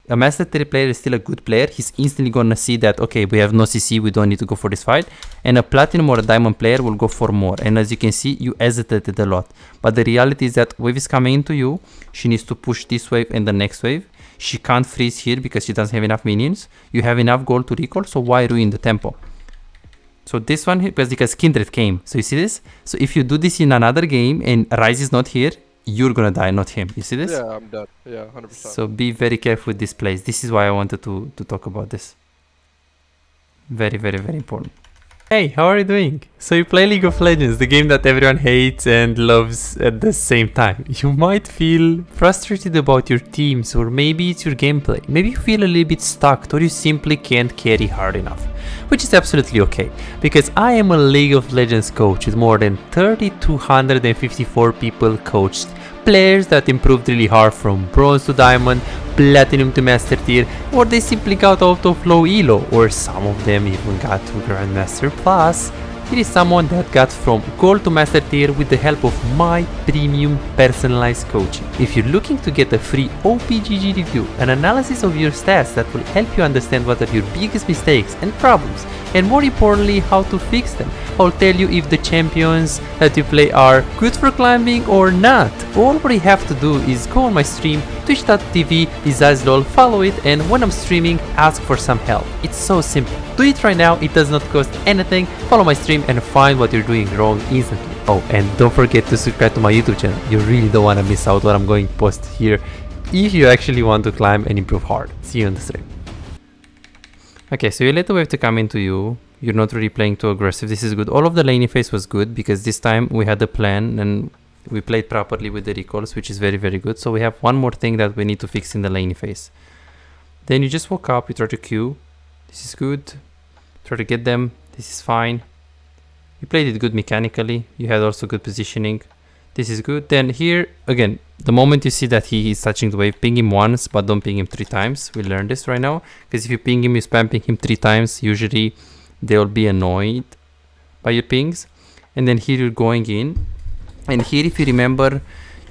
a Master Tier player is still a good player. He's instantly gonna see that, okay, we have no CC, we don't need to go for this fight. And a Platinum or a Diamond player will go for more. And as you can see, you hesitated a lot. But the reality is that wave is coming into you. She needs to push this wave and the next wave. She can't freeze here because she doesn't have enough minions. You have enough gold to recall, so why ruin the tempo? So this one, because Kindred came. So you see this? So if you do this in another game and Ryze is not here, you're gonna die, not him. You see this? Yeah, I'm dead. Yeah, 100%. So be very careful with this place. This is why I wanted to talk about this. Very, very, very important. Hey, how are you doing? So you play League of Legends, the game that everyone hates and loves at the same time. You might feel frustrated about your teams, or maybe it's your gameplay. Maybe you feel a little bit stuck, or you simply can't carry hard enough. Which is absolutely okay, because I am a League of Legends coach with more than 3,254 people coached. Players that improved really hard from Bronze to Diamond, Platinum to Master Tier, or they simply got out of low elo, or some of them even got to Grandmaster Plus. Here is someone that got from Gold to Master Tier with the help of my premium personalized coaching. If you're looking to get a free OPGG review, an analysis of your stats that will help you understand what are your biggest mistakes and problems, and more importantly, how to fix them, I'll tell you if the champions that you play are good for climbing or not. All what you have to do is go on my stream, twitch.tv is Ezreal, follow it, and when I'm streaming, ask for some help. It's so simple. Do it right now, it does not cost anything. Follow my stream and find what you're doing wrong instantly. Oh, and don't forget to subscribe to my YouTube channel. You really don't want to miss out what I'm going to post here if you actually want to climb and improve hard. See you on the stream. Okay, so you let the wave to come into you. You're not really playing too aggressive. This is good. All of the laning phase was good because this time we had a plan and we played properly with the recalls, which is very, very good. So we have one more thing that we need to fix in the laning phase. Then you just woke up, you try to Q. This is good. Try to get them. This is fine. You played it good mechanically. You had also good positioning. This is good. Then here, again, the moment you see that he is touching the wave, ping him once, but don't ping him 3 times. We learned this right now. Because if you ping him, you spam ping him 3 times, usually they'll be annoyed by your pings. And then here you're going in. And here, if you remember,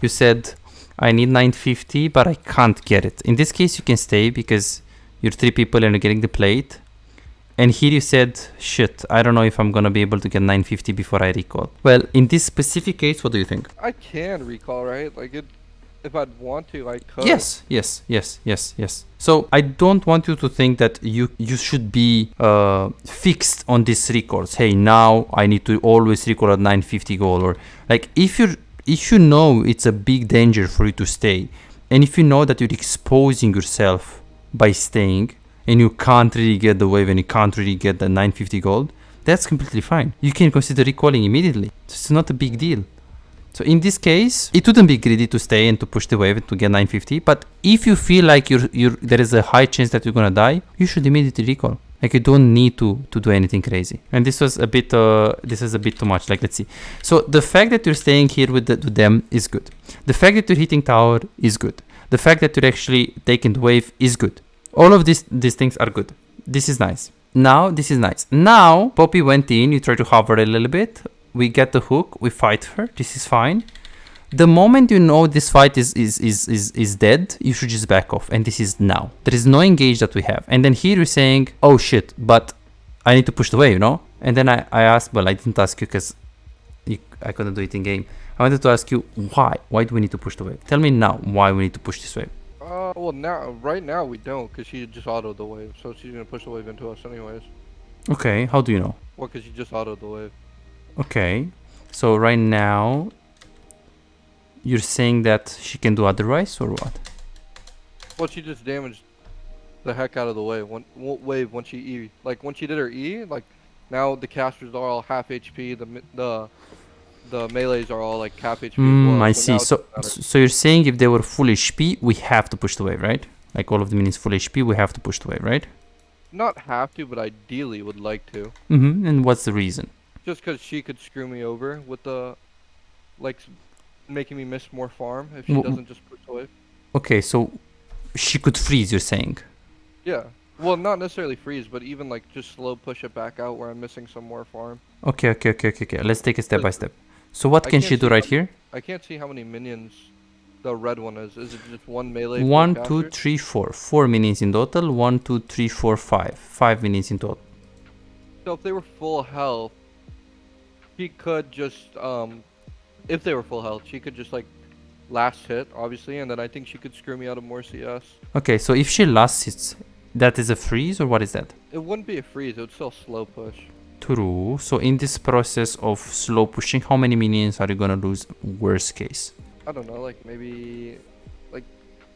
you said, I need 950, but I can't get it. In this case, you can stay because you're 3 people and you're getting the plate. And here you said, shit, I don't know if I'm going to be able to get 950 before I recall. Well, in this specific case, what do you think? I can recall, right? Like, if I'd want to, I could. Yes. So I don't want you to think that you should be fixed on these recalls. Hey, now I need to always recall at 950 gold. Or like, if you know it's a big danger for you to stay, and if you know that you're exposing yourself by staying, and you can't really get the wave and you can't really get the 950 gold, that's completely fine. You can consider recalling immediately. It's not a big deal. So in this case, it wouldn't be greedy to stay and to push the wave to get 950. But if you feel like there is a high chance that you're gonna die, you should immediately recall. Like, you don't need to do anything crazy. And this was a bit, this is a bit too much. Like, let's see. So the fact that you're staying here with them is good. The fact that you're hitting tower is good. The fact that you're actually taking the wave is good. All of these things are good. This is nice. Now, this is nice. Now, Poppy went in. You try to hover a little bit. We get the hook. We fight her. This is fine. The moment you know this fight is dead, you should just back off. And this is now. There is no engage that we have. And then here you're saying, oh shit, but I need to push the wave, you know? And then I asked, well, I didn't ask you because I couldn't do it in game. I wanted to ask you, why? Why do we need to push the wave? Tell me now why we need to push this wave. Well, right now we don't, because she just autoed the wave, so she's gonna push the wave into us anyways. Okay, how do you know? Well, because she just autoed the wave. Okay, so right now, you're saying that she can do otherwise, or what? Well, she just damaged the heck out of the wave. Wave when she E, like when she did her E, like now the casters are all half HP. The melees are all like half HP. Well, I see. So you're saying if they were full HP, we have to push the wave, right? Like all of the minions full HP, we have to push the wave, right? Not have to, but ideally would like to. And what's the reason? Just because she could screw me over with the, like, making me miss more farm if she doesn't just push the wave. Okay, so she could freeze, you're saying? Yeah. Well, not necessarily freeze, but even like just slow push it back out where I'm missing some more farm. Okay. Let's take it step by step. So what can she do right here? I can't see how many minions the red one is. Is it just one melee? 1, four 2, casters? 3, 4. 4 minions in total. 1, 2, 3, 4, 5. 5 minions in total. So if they were full health, she could just if they were full health, she could just like last hit, obviously, and then I think she could screw me out of more CS. Okay, so if she last hits, that is a freeze or what is that? It wouldn't be a freeze. It would still slow push. True. So in this process of slow pushing, how many minions are you gonna lose? Worst case. I don't know, like maybe like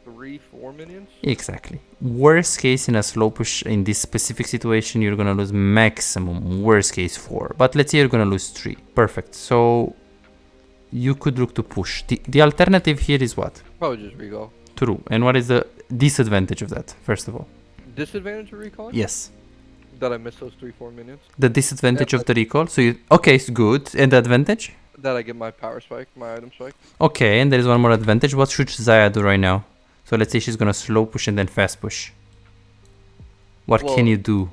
3, 4 minions. Exactly. Worst case in a slow push in this specific situation, you're gonna lose maximum. Worst case 4. But let's say you're gonna lose 3. Perfect. So you could look to push. The alternative here is what? Probably just recall. True. And what is the disadvantage of that, first of all? Disadvantage of recalling? Yes. That I missed those 3, 4 minions. The disadvantage of the recall. So you okay, it's good. And the advantage? That I get my power spike, my item spike. Okay, and there is one more advantage. What should Zaya do right now? So let's say she's gonna slow push and then fast push. What Well, can you do?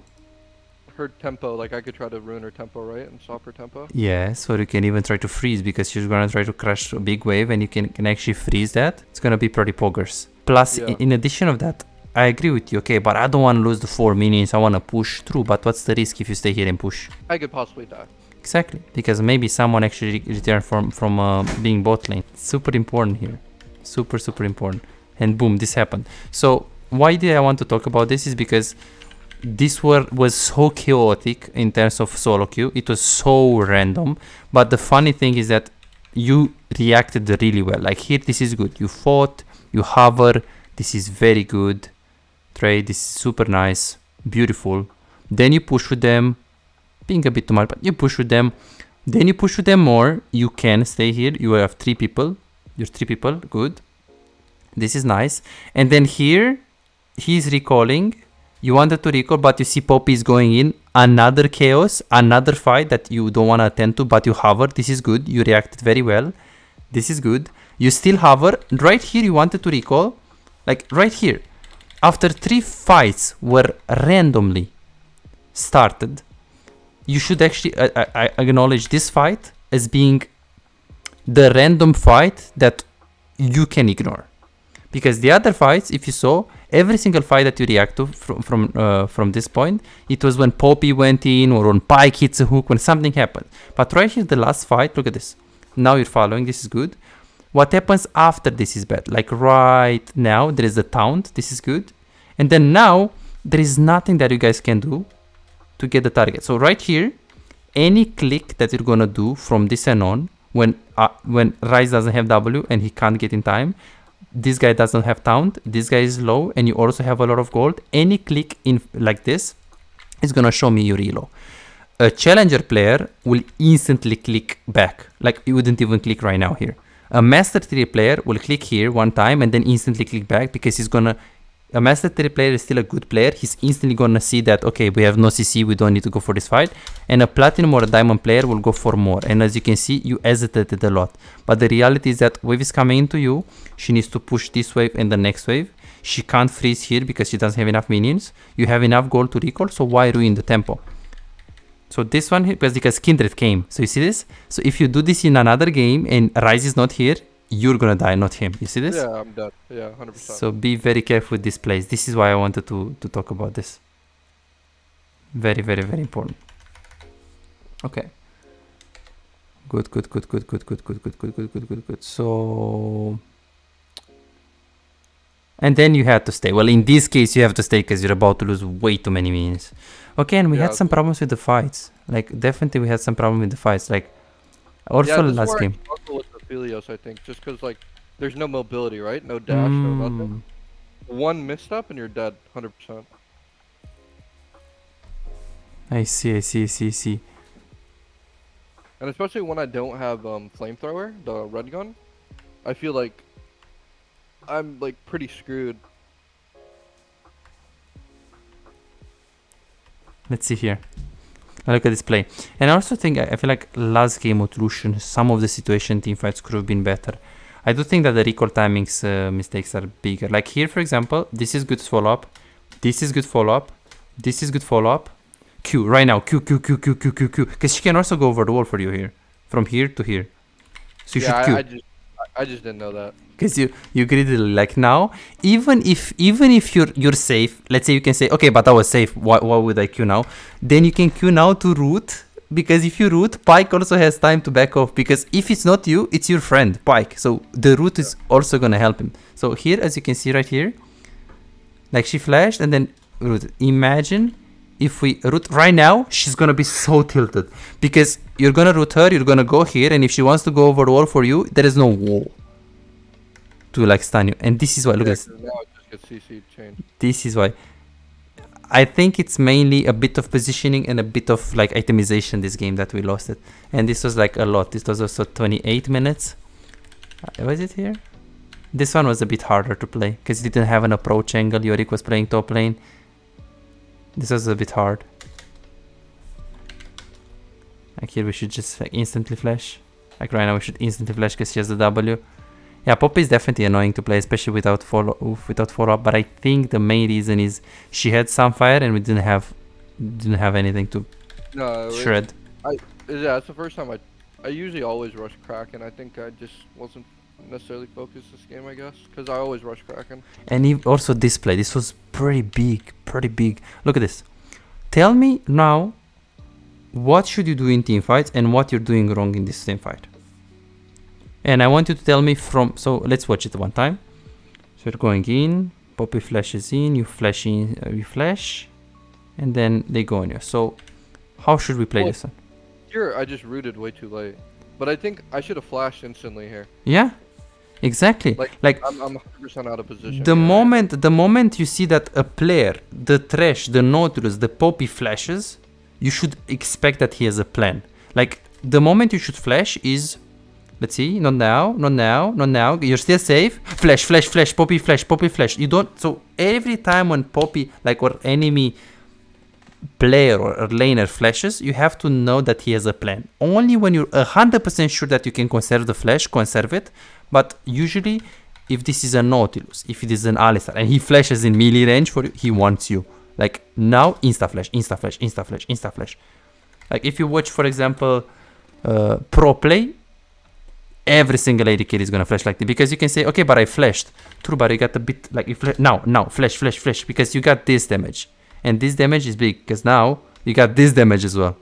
Her tempo, like I could try to ruin her tempo, right? And stop her tempo. Yes, or you can even try to freeze because she's gonna try to crush a big wave and you can actually freeze that. It's gonna be pretty poggers. Plus, Yeah. in addition of that, I agree with you, okay, but I don't want to lose the 4 minions. I want to push through, but what's the risk if you stay here and push? I could possibly die. Exactly, because maybe someone actually return from being bot lane. Super important here, super important. And boom, this happened. So why did I want to talk about this is because this was so chaotic in terms of solo queue. It was so random, but the funny thing is that you reacted really well. Like here, this is good. You fought, you hover. This is very good. Trade, this is super nice, beautiful. Then you push with them. Being a bit too much, but you push with them. Then you push with them more. You can stay here. You have 3 people. You're 3 people. Good. This is nice. And then here, he's recalling. You wanted to recall, but you see Poppy is going in. Another chaos, another fight that you don't want to attend to, but you hover. This is good. You reacted very well. This is good. You still hover. Right here, you wanted to recall. Like right here. After 3 fights were randomly started, you should actually acknowledge this fight as being the random fight that you can ignore. Because the other fights, if you saw, every single fight that you react to from this point, it was when Poppy went in or when Pyke hits a hook, when something happened. But right here, the last fight, look at this. Now you're following, this is good. What happens after this is bad. Like right now, there is the taunt, this is good. And then now, there is nothing that you guys can do to get the target. So right here, any click that you're gonna do from this and on, when Ryze doesn't have W and he can't get in time, this guy doesn't have taunt, this guy is low, and you also have a lot of gold, any click in like this is gonna show me your elo. A challenger player will instantly click back, like you wouldn't even click right now here. A master 3 player will click here one time and then instantly click back because he's gonna... A master 3 player is still a good player. He's instantly gonna see that, okay, we have no CC, we don't need to go for this fight. And a platinum or a diamond player will go for more. And as you can see, you hesitated a lot. But the reality is that wave is coming into you. She needs to push this wave and the next wave. She can't freeze here because she doesn't have enough minions. You have enough gold to recall, so why ruin the tempo? So this one here, because Kindred came. So you see this? So if you do this in another game and Ryze is not here, you're gonna die, not him. You see this? Yeah, I'm dead. Yeah, 100%. So be very careful with this place. This is why I wanted to talk about this. Very important. Okay. Good. So... And then you had to stay. Well, in this case, you have to stay because you're about to lose way too many minions. Okay, and we had some problems with the fights. Like, definitely we had some problem with the fights. Like, also last game. I struggle with Aphelios, I think, just because, like, there's no mobility, right? No dash, no nothing. One misstep and you're dead, 100%. I see. And especially when I don't have flamethrower, the red gun, I feel like I'm like pretty screwed. Let's see here. Look at this play. And I also think, I feel like last game with Lucian, some of the situation teamfights could have been better. I do think that the recall timings mistakes are bigger. Like here, for example, this is good follow up. This is good follow up. This is good follow up. Q, right now. Q. Because she can also go over the wall for you here. From here to here. So you should Q. I just didn't know that. Because you greedily like now, even if you're safe, let's say you can say, okay, but I was safe, why would I queue now? Then you can queue now to root, because if you root, Pike also has time to back off, because if it's not you, it's your friend Pike, so the root is also gonna help him. So here, as you can see right here, like she flashed and then root. Imagine if we root right now, she's gonna be so tilted, because you're gonna root her, you're gonna go here, and if she wants to go over the wall for you, there is no wall to like stun you. And this is why, look at this. Now it just gets CC changed. This is why I think it's mainly a bit of positioning and a bit of like itemization this game that we lost it. And this was like a lot. This was also 28 minutes. Was it here? This one was a bit harder to play because it didn't have an approach angle. Yorick was playing top lane. This was a bit hard. Like here we should just like instantly flash. Like right now we should instantly flash because she has the W. Yeah, Poppy is definitely annoying to play, especially without follow-up. But I think the main reason is she had Sunfire and we didn't have anything to shred. Yeah, it's the first time I usually always rush Kraken. I think I just wasn't necessarily focused this game, I guess, because I always rush Kraken. And also this play, this was pretty big. Look at this. Tell me now, what should you do in team fights and what you're doing wrong in this team fight. And I want you to tell me so let's watch it one time. So you're going in, Poppy flashes in, you flash in, you flash, and then they go on you. So how should we play this one? Here I just rooted way too late, but I think I should have flashed instantly here. Yeah, exactly. Like I'm 100% out of position. The moment you see that a player, the Thresh, the Nautilus, the Poppy flashes, you should expect that he has a plan. Like the moment you should flash is, let's see, not now. You're still safe. Flash, Poppy flash. You don't. So every time when Poppy, like, or enemy player or laner flashes, you have to know that he has a plan. Only when you're 100% sure that you can conserve the flash, conserve it. But usually, if this is a Nautilus, if it is an Alistar, and he flashes in melee range for you, he wants you. Like now, insta flash. Like if you watch, for example, pro play, every single AD carry is gonna flash like that, because you can say, okay, but I flashed. True, but you got a bit like now flash because you got this damage, and this damage is big because now you got this damage as well.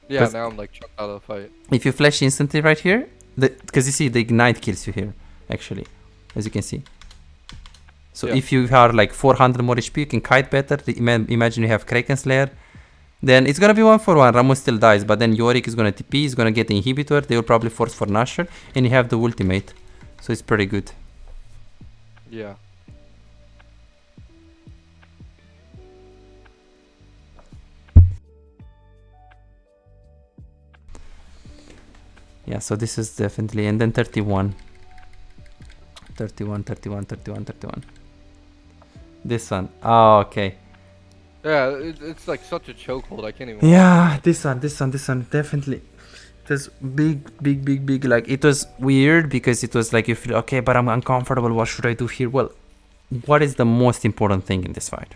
Yeah, now I'm like chucked out of the fight. If you flash instantly right here, because you see the ignite kills you here, actually, as you can see. So if you are like 400 more HP, you can kite better. Imagine you have Kraken Slayer. Then it's gonna be 1-for-1. Ramos still dies, but then Yorick is gonna TP, he's gonna get the inhibitor, they will probably force for Nashor, and you have the ultimate. So it's pretty good. Yeah. Yeah, so this is definitely, and then 31. This one. Oh, okay. Yeah, it's like such a chokehold. I can't even. Yeah, this one, definitely. It was big. Like it was weird because it was like you feel okay, but I'm uncomfortable. What should I do here? Well, what is the most important thing in this fight?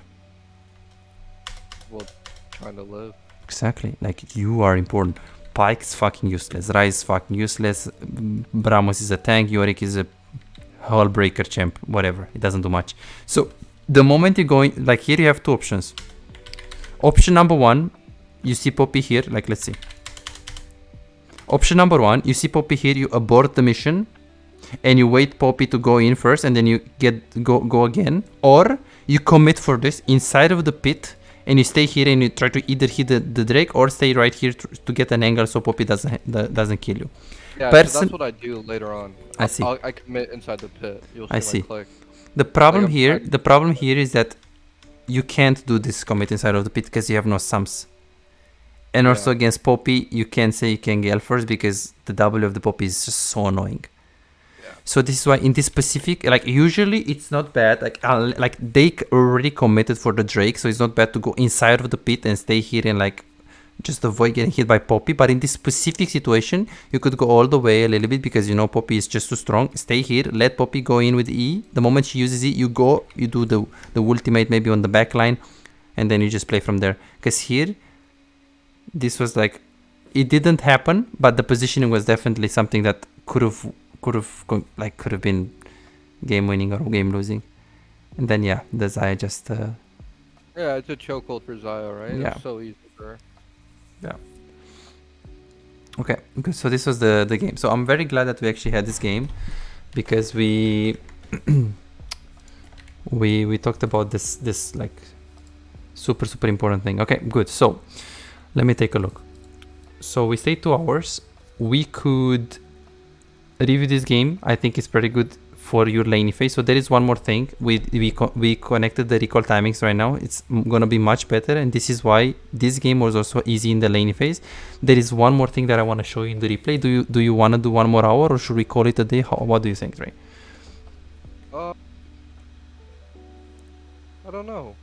Well, trying to live. Exactly. Like you are important. Pike's fucking useless. Rise is fucking useless. Bramos is a tank. Yorick is a hull breaker champ. Whatever. It doesn't do much. So the moment you go in, like here you have two options. Option number one, you see Poppy here, like let's see. Option number one, you see Poppy here, you abort the mission and you wait Poppy to go in first and then you go again. Or you commit for this inside of the pit and you stay here and you try to either hit the Drake or stay right here to get an angle so Poppy doesn't kill you. Yeah, so that's what I do later on. I see. I commit inside the pit. You'll see. I see. Click. The problem here is that you can't do this commit inside of the pit because you have no sums. And also against Poppy, you can't say you can gale first because the W of the Poppy is just so annoying. Yeah. So this is why in this specific, like usually it's not bad. Like they already committed for the Drake, so it's not bad to go inside of the pit and stay here and like just avoid getting hit by Poppy. But in this specific situation, you could go all the way a little bit because you know Poppy is just too strong. Stay here, let Poppy go in with E. The moment she uses E, you go, you do the ultimate maybe on the back line, and then you just play from there. Because here, this was like, it didn't happen, but the positioning was definitely something that could could have been game winning or game losing. And then yeah, the Zaya just Yeah, it's a chokehold for Zaya, right? Yeah. It's so easy for her. yeah. Okay, good. So this was the game. So I'm very glad that we actually had this game because we we talked about this like super important thing. Okay, good. So let me take a look. So we stayed 2 hours. We could review this game. I think it's pretty good for your laning phase. So there is one more thing. We connected the recall timings right now. It's gonna be much better, and this is why this game was also easy in the laning phase. There is one more thing that I want to show you in the replay. Do you want to do 1 more hour, or should we call it a day? What do you think, Ray? I don't know.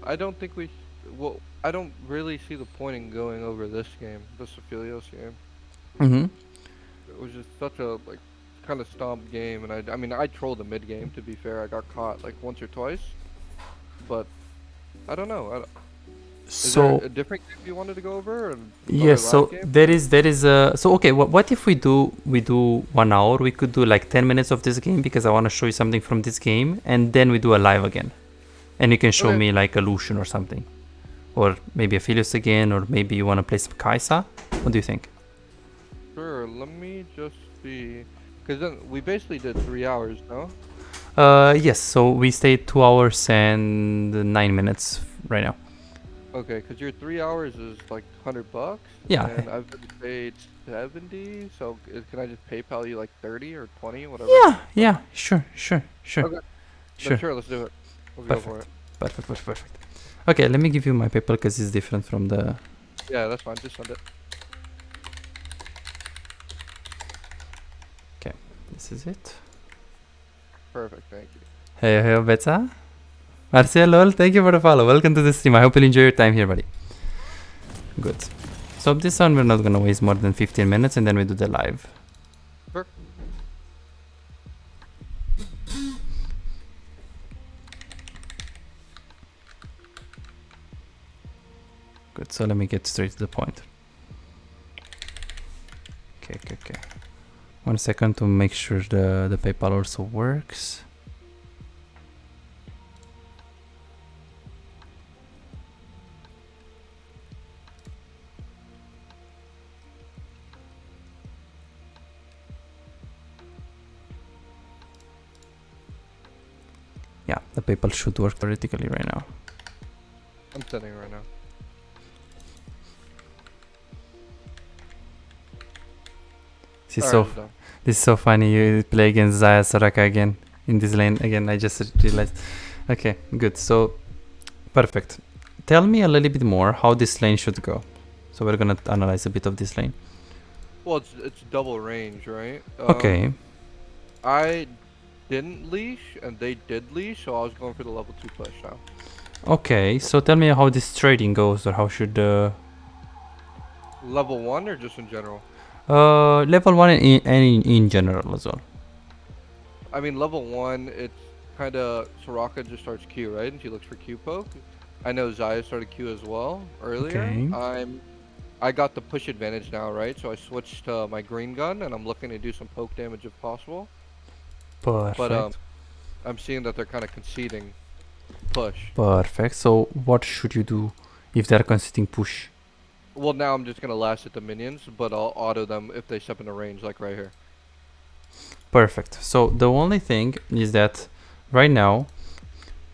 I don't think we. Well, I don't really see the point in going over this game, this Aphelios game. Mm-hmm. It was just such a like kind of stomped game, and I mean I trolled the mid game. To be fair, I got caught like once or twice, but I don't know. Is there a different game you wanted to go over? Or yes, so there is so okay, what if we do 1 hour? We could do like 10 minutes of this game because I want to show you something from this game, and then we do a live again, and you can show me like a Lucian or something, or maybe Aphelios again, or maybe you want to play some Kaisa. What do you think? Sure, let me just see, because then we basically did 3 hours, no? Yes, so we stayed 2 hours and 9 minutes right now. Okay, because your 3 hours is like $100. Yeah. And I've been paid 70, so can I just PayPal you like 30 or 20, whatever? Yeah, sure. Okay. Sure. Sure, let's do it. Let's go for it. Perfect. Okay, let me give you my PayPal because it's different from the... Yeah, that's fine, just send it. Okay, this is it. Perfect, thank you. Hey, Betsa. Marcia, lol, thank you for the follow. Welcome to the stream. I hope you'll enjoy your time here, buddy. Good. So this one, we're not gonna waste more than 15 minutes, and then we do the live. Sure. Good, so let me get straight to the point. Okay. 1 second to make sure the PayPal also works. Yeah, the PayPal should work theoretically right now. I'm sending right now. This is so funny. You play against Zaya Soraka again in this lane again. I just realized. Okay, good. So perfect. Tell me a little bit more how this lane should go. So we're gonna analyze a bit of this lane. Well, it's double range, right? Okay. I didn't leash and they did leash, so I was going for the level 2 push now. Okay, so tell me how this trading goes, or how should level 1 or just in general? Level 1 and in general as well. I mean, level 1, it's kind of Soraka just starts Q, right? And she looks for Q poke. I know Zaya started Q as well earlier. Okay. I got the push advantage now, right? So I switched to my green gun and I'm looking to do some poke damage if possible. Perfect. But I'm seeing that they're kind of conceding push. Perfect. So what should you do if they're conceding push? Well, now I'm just gonna last hit the minions, but I'll auto them if they step into range, like right here. Perfect. So the only thing is that right now,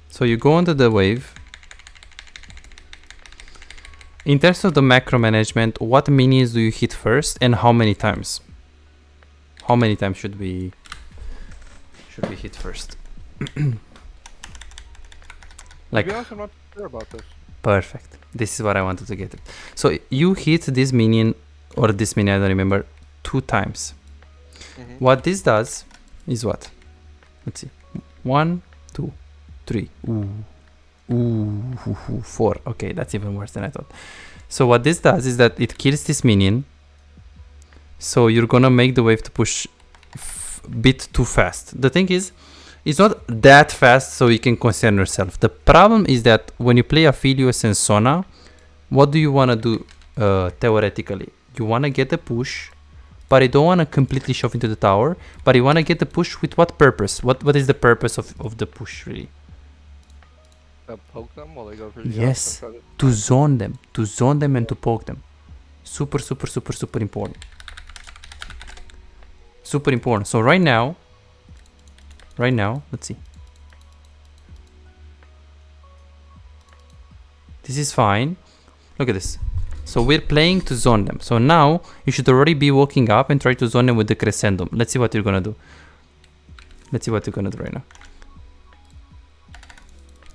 so you go onto the wave. In terms of the macro management, what minions do you hit first and how many times? How many times should we hit first? Like, to be honest, I'm not sure about this. Perfect. This is what I wanted to get. So you hit this minion or this minion, I don't remember, 2 times. What this does is what? Let's see. 1, 2, 3. Ooh, 4. Okay, that's even worse than I thought. So what this does is that it kills this minion. So you're gonna make the wave to push a bit too fast. The thing is, it's not that fast, so you can concern yourself. The problem is that when you play Aphelios and Sona, what do you want to do theoretically? You want to get a push but I don't want to completely shove into the tower. But I want to get the push with what purpose? What is the purpose of the push really? Poke them while they go for the Yes, to zone them and to poke them. Super important. Super important. So right now, let's see. This is fine. Look at this. So we're playing to zone them. So now you should already be walking up and try to zone them with the crescendo. Let's see what you're gonna do. Let's see what you're gonna do right now.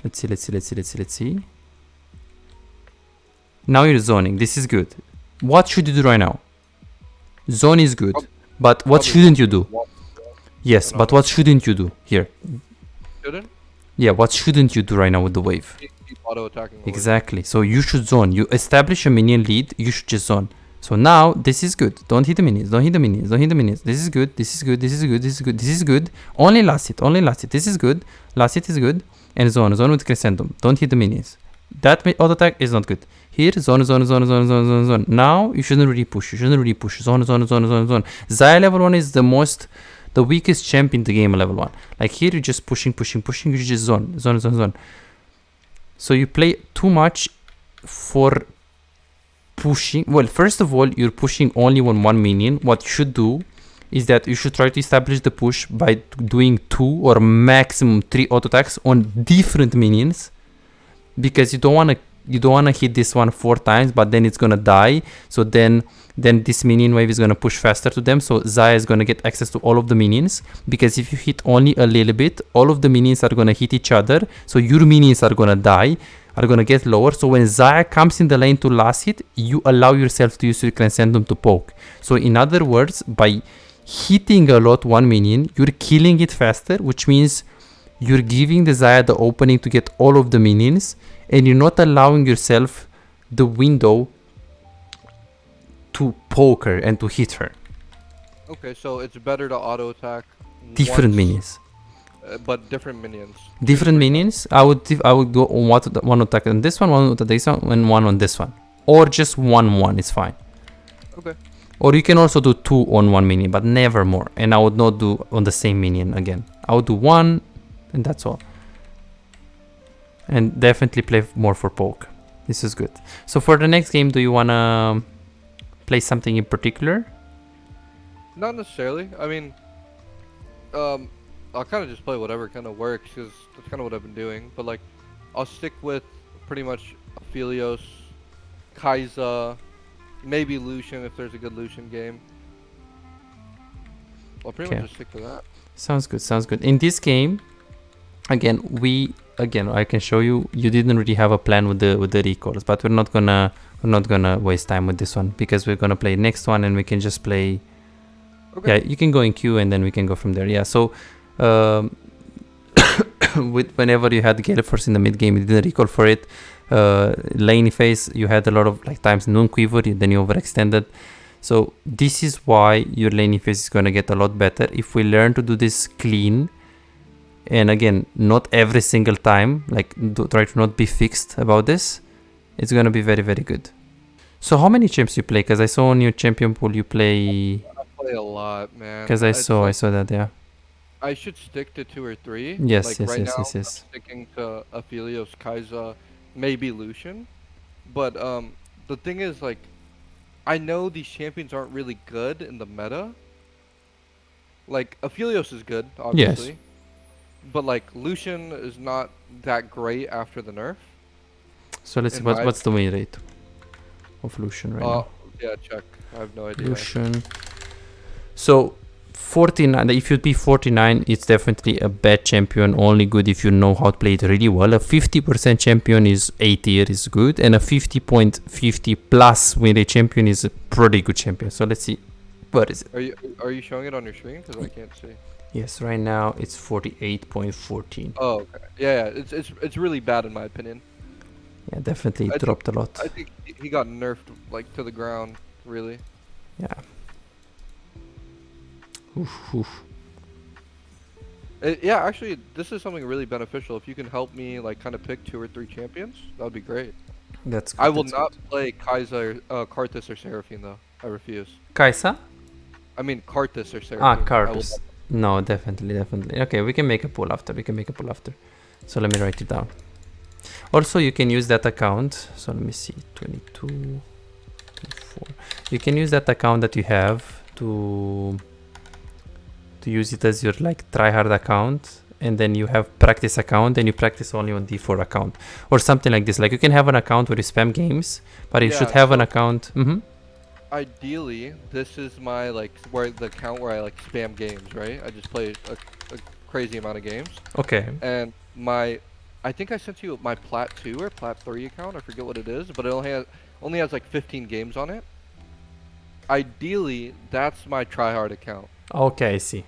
Let's see. Now you're zoning. This is good. What should you do right now? Zone is good. But what shouldn't you do? Yes, but what shouldn't you do here? Shouldn't? Yeah, what shouldn't you do right now with the wave? Keep auto-attacking. Exactly. So you should zone. You establish a minion lead. You should just zone. So now this is good. Don't hit the minions. Don't hit the minions. Don't hit the minions. This is good. This is good. This is good. This is good. This is good. Only last hit. Only last hit. This is good. Last hit is good. And zone. Zone with crescendo. Don't hit the minions. That auto attack is not good. Here, zone. Now you shouldn't really push. Zone. Xayah level 1 is the weakest champ in the game level 1. Like here you're just pushing. You should just zone. So you play too much for pushing. Well, first of all, you're pushing only on one minion. What you should do is that you should try to establish the push by doing 2 or maximum 3 auto attacks on different minions, because you don't want to hit this one 4 times, but then it's gonna die. So then this minion wave is gonna push faster to them. So Xayah is gonna get access to all of the minions, because if you hit only a little bit, all of the minions are gonna hit each other. So your minions are gonna die, are gonna get lower. So when Xayah comes in the lane to last hit, you allow yourself to use your Crescendum to poke. So in other words, by hitting a lot one minion, you're killing it faster, which means you're giving the Xayah the opening to get all of the minions, and you're not allowing yourself the window to poke her and to hit her. Okay, so it's better to auto attack Different minions. But different minions. Different minions. I would go on one attack on this one on this one, and one on this one, or just one. It's fine. Okay. Or you can also do 2 on one minion, but never more. And I would not do on the same minion again. I would do 1, and that's all. And definitely play more for poke. This is good. So for the next game, do you wanna play something in particular? Not necessarily. I mean, I'll kind of just play whatever kind of works, because that's kind of what I've been doing. But like, I'll stick with pretty much Aphelios, Kai'Sa, maybe Lucian if there's a good Lucian game. I'll pretty much just stick to that. Sounds good. In this game, again, I can show you. You didn't really have a plan with the recalls, but we're not gonna waste time with this one, because we're gonna play next one and we can just play. Okay. Yeah, you can go in queue and then we can go from there. Yeah. So, with whenever you had Gale Force in the mid game, you didn't recall for it. Lane phase, you had a lot of like times non-quiver, then you overextended. So this is why your laning phase is gonna get a lot better if we learn to do this clean. And again, not every single time, like try to not be fixed about this. It's gonna be very, very good. So how many champs you play? Because I saw on your champion pool you play. I play a lot, man. Because I saw that, yeah. I should stick to 2 or 3. Yes, like yes, right now, yes. I'm sticking to Aphelios, Kai'Sa, maybe Lucian. But the thing is, like, I know these champions aren't really good in the meta. Like, Aphelios is good, obviously. Yes. But like Lucian is not that great after the nerf. So let's see what's the win rate of Lucian right now. Yeah, check. I have no idea. Lucian. So 49. If you'd be 49, it's definitely a bad champion. Only good if you know how to play it really well. A 50% champion is A tier is good, and a 50.50 plus win rate champion is a pretty good champion. So let's see. What is it? Are you showing it on your screen? Because I can't see. Yes, right now it's 48.14. Oh, okay. Yeah, it's really bad in my opinion. Yeah, definitely it dropped a lot. I think he got nerfed like to the ground, really. Yeah. Oof. Yeah, actually, this is something really beneficial. If you can help me, like, kind of pick 2 or 3 champions, that would be great. That's good. I will not play Kai'Sa, Karthus, or Seraphine though. I refuse. Kai'Sa? I mean, Karthus or Seraphine. Ah, Cartus. No, definitely. Okay, we can make a poll after. So let me write it down. Also, you can use that account. So let me see, 22, 24. You can use that account that you have to use it as your like tryhard account, and then you have practice account, and you practice only on D4 account or something like this. Like you can have an account where you spam games, but you should have an account. Ideally, this is my like the account where I like spam games, right? I just play a crazy amount of games. Okay. And I think I sent you my Plat 2 or Plat 3 account. I forget what it is, but it only has like 15 games on it. Ideally, that's my tryhard account. Okay, I see.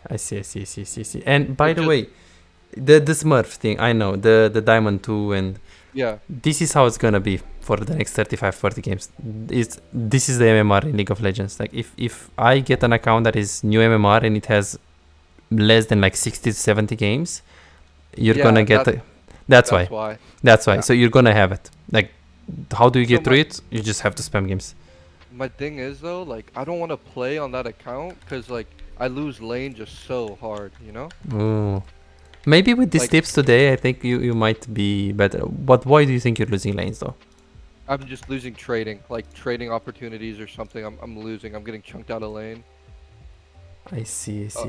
And by the way, the Smurf thing, I know, the Diamond 2, and yeah, this is how it's gonna be for the next 35-40 games. This is the MMR in League of Legends. Like if I get an account that is new MMR and it has less than like 60 to 70 games, you're gonna get that's why. Yeah. So you're gonna have it. Like, how do you get through it? You just have to spam games. My thing is though, like I don't want to play on that account because like I lose lane just so hard, you know? Oh. Maybe with these tips today, I think you might be better. But why do you think you're losing lanes though? I'm just losing trading, like trading opportunities or something. I'm losing. I'm getting chunked out of lane. I see. So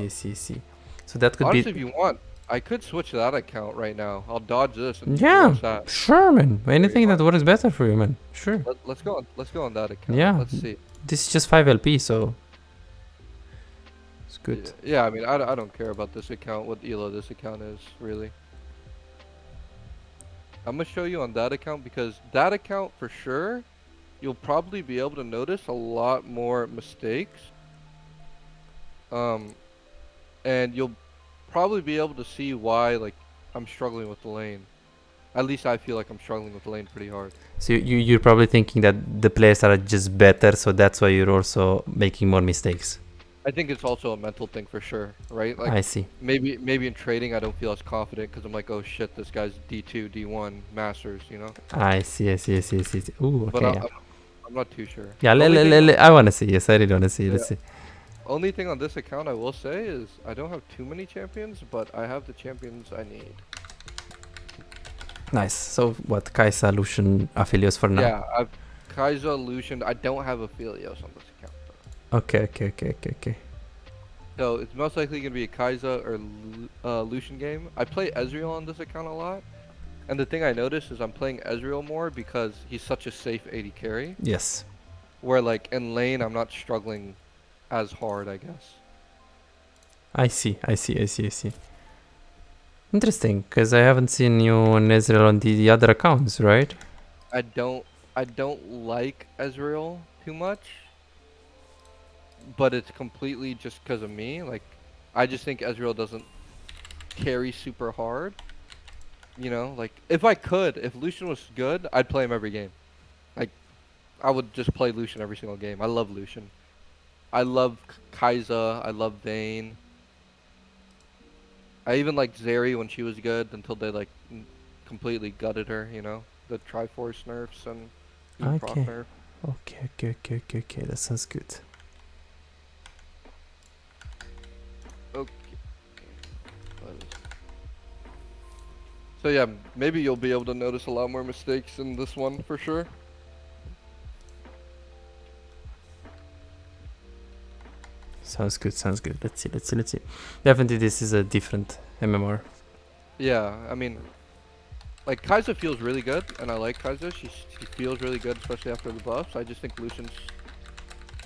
that could honestly, be. If you want, I could switch that account right now. I'll dodge this and that. Sure, man. Anything that works better for you, man. Sure. Let's go on that account. Yeah. Let's see. This is just 5 LP, so it's good. Yeah, I mean, I don't care about this account, what elo this account is, really. I'm going to show you on that account because that account, for sure, you'll probably be able to notice a lot more mistakes. And you'll probably be able to see why, like, I'm struggling with the lane. At least I feel like I'm struggling with the lane pretty hard. So you're probably thinking that the players are just better, so that's why you're also making more mistakes. I think it's also a mental thing for sure, right? Like I see. Maybe in trading I don't feel as confident because I'm like, oh shit, this guy's D2, D1, Masters, you know? I see. Ooh, okay. But I'm not too sure. Yeah, I want to see. Yes, I really want to see. Let's see. Only thing on this account I will say is I don't have too many champions, but I have the champions I need. Nice. So what? Kai'Sa, Lucian, Aphelios for now? Yeah, I've Kai'Sa, Lucian. I don't have Aphelios on this account though. Okay. So it's most likely going to be a Kai'Sa or Lucian game. I play Ezreal on this account a lot. And the thing I noticed is I'm playing Ezreal more because he's such a safe AD carry. Yes. Where like in lane I'm not struggling as hard, I guess. I see. Interesting, because I haven't seen you on Ezreal on the other accounts, right? I don't like Ezreal too much. But it's completely just because of me. Like, I just think Ezreal doesn't carry super hard. You know, like, if Lucian was good, I'd play him every game. Like, I would just play Lucian every single game. I love Lucian. I love Kai'Sa. I love Vayne. I even liked Zeri when she was good until they, like, completely gutted her, you know? The Triforce nerfs and proc nerf. Okay. That sounds good. Okay. So yeah, maybe you'll be able to notice a lot more mistakes in this one for sure. Sounds good. Let's see. Definitely this is a different MMR. Yeah, I mean, like Kai'Sa feels really good, and I like Kai'Sa. She feels really good, especially after the buffs. I just think Lucian's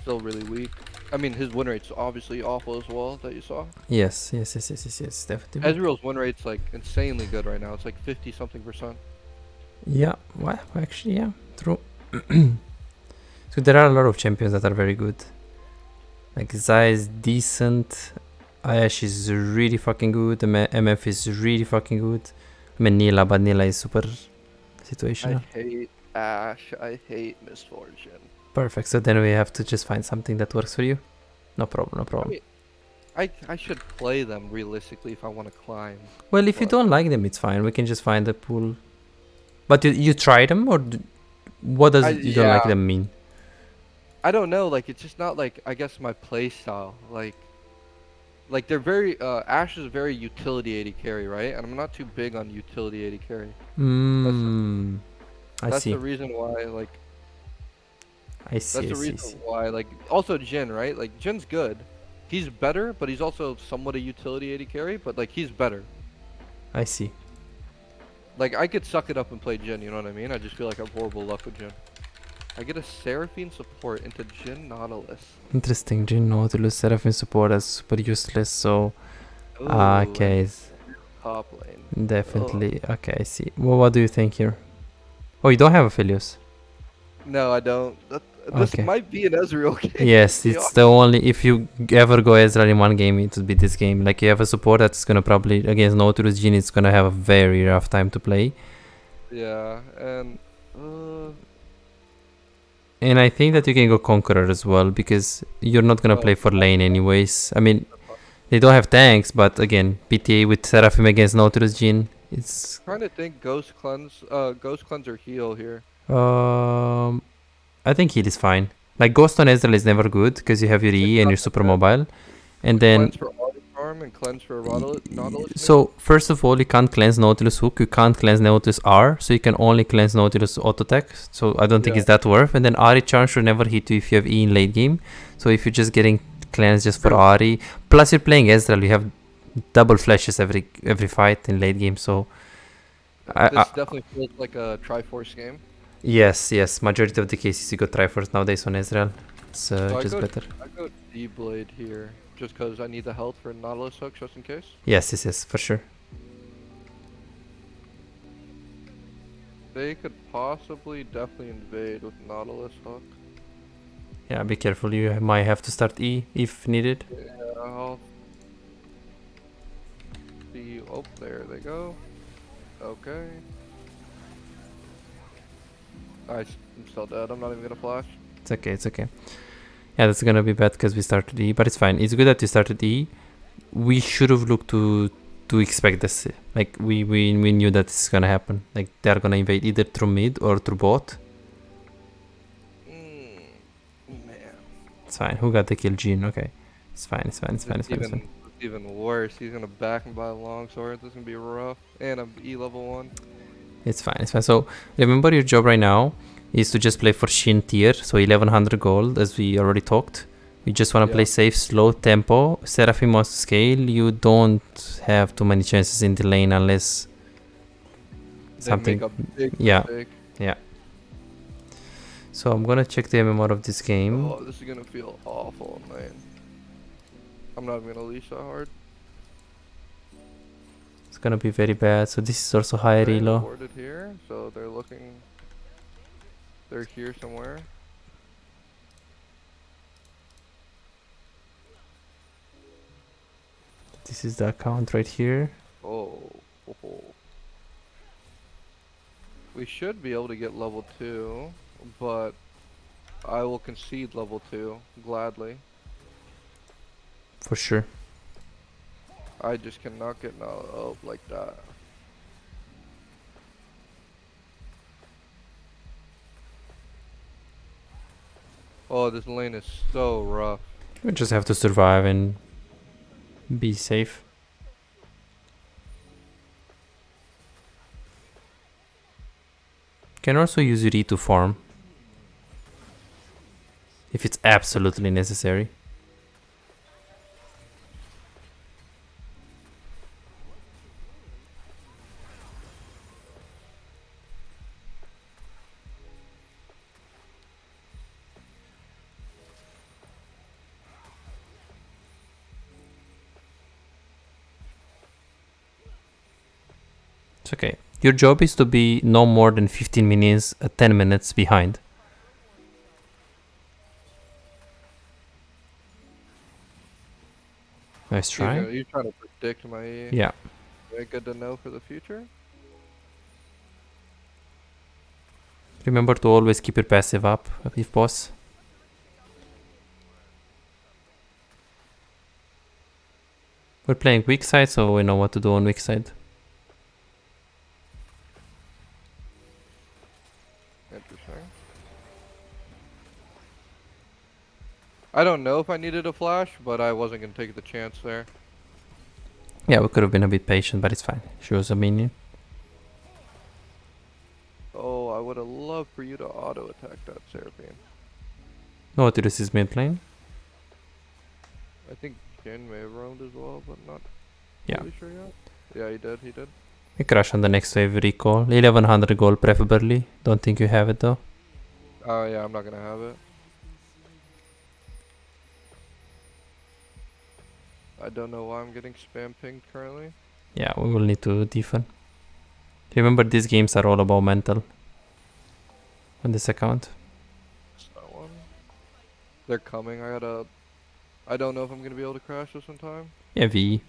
still really weak. I mean, his win rate's obviously awful as well, that you saw. Yes, definitely. Ezreal's win rate's like insanely good right now. It's like 50-something%. Yeah, well, actually, yeah, true. So there are a lot of champions that are very good. Like Zai is decent, Ayash is really fucking good, MF is really fucking good. I mean Nila, but Nila is super situational. I hate Ashe, I hate Misfortune. Perfect, so then we have to just find something that works for you. No problem. I mean, I should play them realistically if I want to climb. Well, if you don't like them, it's fine. We can just find a pool. But you try them, or what does you don't like them mean? I don't know, like it's just not like I guess my play style. Like they're very Ashe is a very utility AD carry, right? And I'm not too big on utility AD carry. That's the, I that's see. the reason why like I see. that's I the see. I reason see. why like also Jhin, right? Like Jin's good. He's better, but he's also somewhat a utility AD carry, but like he's better. I see. Like I could suck it up and play Jhin, you know what I mean? I just feel like I have horrible luck with Jhin. I get a Seraphine support into Jhin Nautilus. Interesting. Jhin Nautilus Seraphim support as super useless. So Ooh, and okay, top lane. definitely. Okay, I see. Well, what do you think here? Oh, you don't have Aphelios. No, I don't. This Okay. might be an Ezreal game. Yes, Yeah. it's the only. If you ever go Ezreal in one game, it would be this game. Like you have a support that's gonna probably against Nautilus Jhin, it's gonna have a very rough time to play. Yeah, and And I think that you can go Conqueror as well because you're not gonna play for lane anyways. I mean, they don't have tanks, but again, PTA with Seraphim against Nautilus Jhin, it's trying to think Ghost Cleanse or heal here. I think heal is fine. Like Ghost on Ezreal is never good because you have your E and you're super mobile, and then Cleanse for Arm and cleanse for Nautilus. so first of all, you can't cleanse Nautilus Hook, you can't cleanse Nautilus R, so you can only cleanse Nautilus Auto Attack. So I don't think it's that worth. And then Ahri Charm should never hit you if you have E in late game. So if you're just getting cleansed just for Ahri, plus you're playing Ezreal, you have double flashes every fight in late game. So This definitely feels like a Triforce game. yes, majority of the cases you go Triforce nowadays on Ezreal. It's So just better. I go D-Blade here, just because I need the health for Nautilus Hook, just in case. Yes, for sure. They could possibly definitely invade with Nautilus Hook. Yeah, be careful. You might have to start E if needed. Yeah, I'll see. Oh, there they go. Okay. I'm still dead. I'm not even gonna flash. It's okay. Yeah, that's gonna be bad because we started E, but it's fine. It's good that we started E. We should have looked to expect this. Like we knew that this is gonna happen. Like they're gonna invade either through mid or through bot. Man. It's fine. Who got the kill? Jhin. Okay. It's fine. It's Even worse. He's gonna back me by a longsword. This is gonna be rough. And I'm E level 1. It's fine. So remember, your job right now is to just play for Shin tier. So 1100 gold, as we already talked. You just want to play safe, slow tempo. Seraphim wants to scale. You don't have too many chances in the lane unless something. Make a big yeah. mistake. Yeah. So I'm gonna check the MMR of this game. Oh, this is gonna feel awful, man. I'm not even gonna leash that hard. It's gonna be very bad. So this is also high reload. Warded here, so they're looking. They're here somewhere. This is the account right here. Oh. We should be able to get level 2, but I will concede level 2 gladly. For sure. I just cannot get up like that. Oh, this lane is so rough. We just have to survive and be safe. Can also use Uri to farm if it's absolutely necessary. It's okay. Your job is to be no more than 15 minutes, 10 minutes behind. Nice try. You're trying to predict my... Yeah. Very good to know for the future. Remember to always keep your passive up if possible. We're playing weak side, so we know what to do on weak side. Interesting. I don't know if I needed a flash, but I wasn't gonna take the chance there. Yeah, we could have been a bit patient, but it's fine. She was a minion. Oh, I would have loved for you to auto attack that Seraphine. Nautilus is mid lane. I think Jin may have roamed as well, but not Yeah. really sure yet. Yeah, he did. He did. We crush on the next wave recall. 1100 gold preferably. Don't think you have it though. Oh yeah, I'm not gonna have it. I don't know why I'm getting spam pinged currently. Yeah, we will need to defend. Remember, these games are all about mental. On this account. It's that one. They're coming. I don't know if I'm gonna be able to crash this in time. Yeah, V.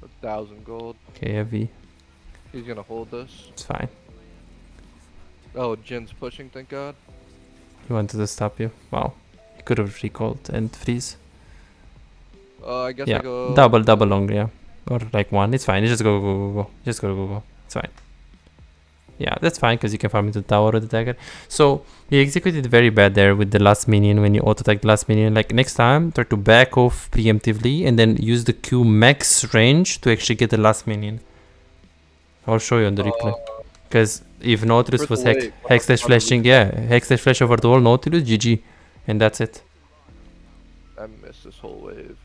1,000 gold. Okay, yeah, V. He's gonna hold this. It's fine. Oh, Jin's pushing. Thank God. He wanted to stop you. Wow. He could have recalled and freeze. I guess Yeah, I go. double long, yeah. Or like one. It's fine. You just go. Just go. It's fine. Yeah, that's fine because you can farm into the tower with the dagger. So he executed very bad there with the last minion when you auto attack the last minion. Like next time, try to back off preemptively and then use the Q max range to actually get the last minion. I'll show you on the replay. Because if Nautilus was hex slash flashing, hex slash flash over the wall, Nautilus, GG. And that's it. I missed this whole wave.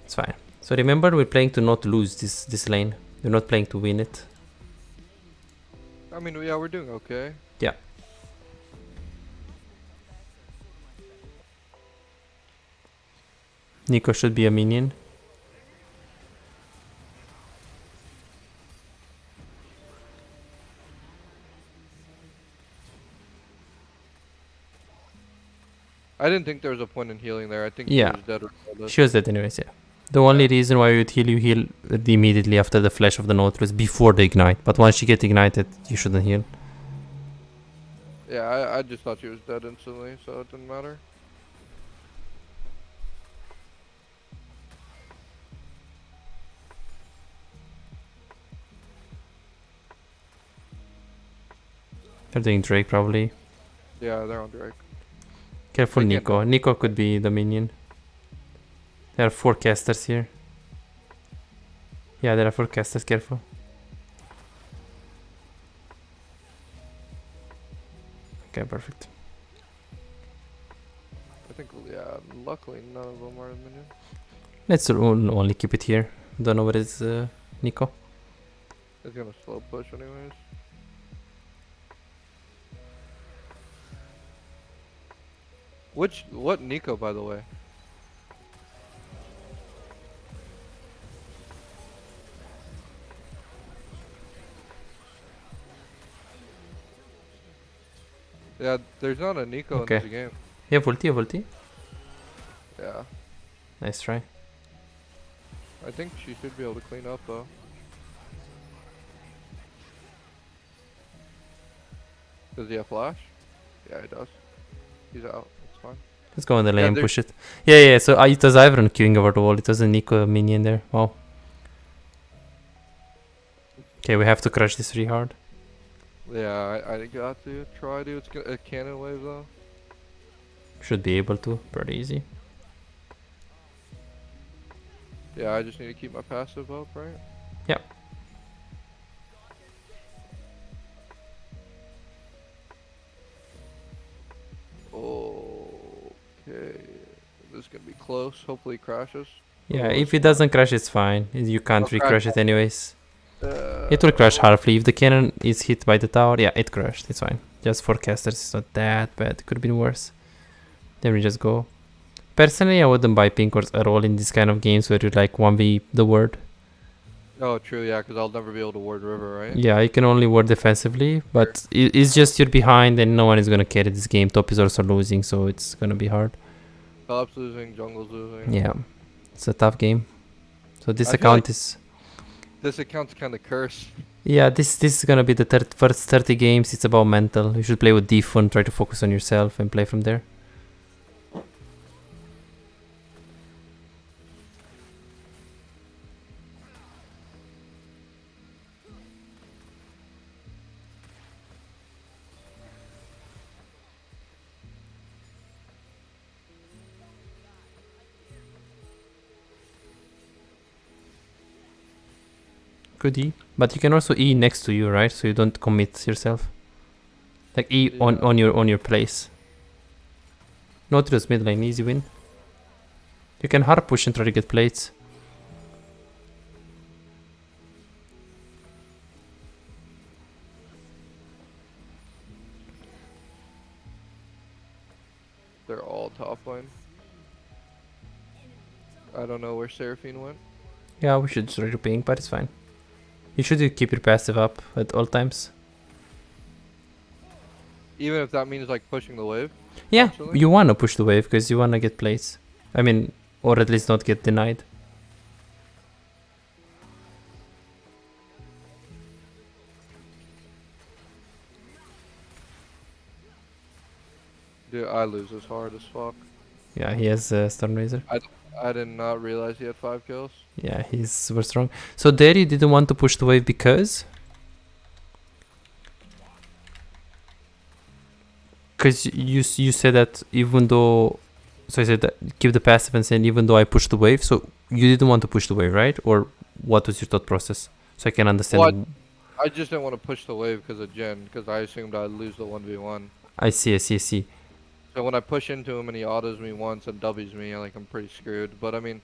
It's fine. So remember, we're playing to not lose this lane. We're not playing to win it. I mean, yeah, we're doing okay. Yeah. Nico should be a minion. I didn't think there was a point in healing there. I think Yeah. she was dead regardless. She was dead anyways, yeah. The only reason why you would heal, you heal immediately after the flash of the Nautilus before the ignite. But once you get ignited, you shouldn't heal. Yeah, I just thought she was dead instantly, so it didn't matter. They're doing Drake probably. Yeah, they're on Drake. Careful They can't Nico. Nico could be the minion. There are 4 casters here. Yeah, there are 4 casters, careful. Okay, perfect. I think, yeah, luckily none of them are minion. Let's only keep it here. Don't know where is Nico. It's gonna slow push anyways. What Nico, by the way? Yeah, there's not a Nico Okay. in this game. You have ulti, Yeah. Nice try. I think she should be able to clean up though. Does he have flash? Yeah, he does. He's out. It's fine. Let's go on the lane and there- push it. Yeah, so it was Ivern queuing over the wall. It was a Nico minion there. Wow. Okay, we have to crush this really hard. Yeah, I got to try to. It's a cannon wave though. Should be able to. Pretty easy. Yeah, I just need to keep my passive up, right? Yep. Okay. This is gonna be close. Hopefully it crashes. Yeah, if it doesn't crash, it's fine. You can't Okay. recrash it anyways. It will crash halfly. If the cannon is hit by the tower, yeah, it crashed. It's fine. Just for casters, it's not that bad. Could have been worse. Then we just go. Personally, I wouldn't buy pink wards at all in this kind of games where you like 1v the ward. Oh, true. Yeah, because I'll never be able to ward river, right? Yeah, you can only ward defensively, but it's just you're behind and no one is gonna carry this game. Top is also losing, so it's gonna be hard. Top's losing, jungle's losing. Yeah, it's a tough game. So this I feel account like- is. This account's kind of cursed. Yeah, this is gonna be the first 30 games. It's about mental. You should play with defun, try to focus on yourself and play from there. Good E. But you can also E next to you, right? So you don't commit yourself. Like E Yeah. on your place. Nautilus mid lane, easy win. You can hard push and try to get plates. They're all top lane. I don't know where Seraphine went. Yeah, we should try to ping, but it's fine. You should keep your passive up at all times. Even if that means like pushing the wave. Yeah, Actually. you wanna push the wave because you wanna get plates. I mean, or at least not get denied. Dude, I lose this hard as fuck. Yeah, he has Stormraiser. I did not realize he had 5 kills. Yeah, he's super strong. So there you didn't want to push the wave because you said that even though, so I said that keep the passive and saying even though I push the wave, so you didn't want to push the wave, right? Or what was your thought process? So I can understand. Well, I just didn't want to push the wave because of Jen, because I assumed I'd lose the 1v1. I see. So when I push into him and he autos me once and W's me, I'm pretty screwed. But I mean,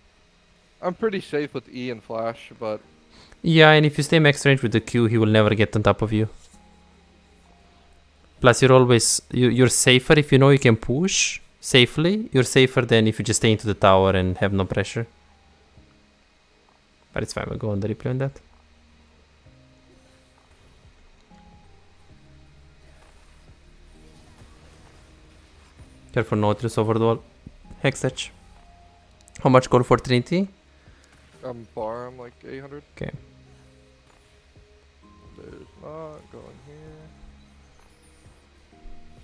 I'm pretty safe with E and Flash, but... Yeah, and if you stay max range with the Q, he will never get on top of you. Plus, you're safer if you know you can push safely. You're safer than if you just stay into the tower and have no pressure. But it's fine, we'll go on the replay on that. Careful Nautilus over the wall. Hextech. How much gold for Trinity? I'm far, I'm like 800. Okay. There's not going here.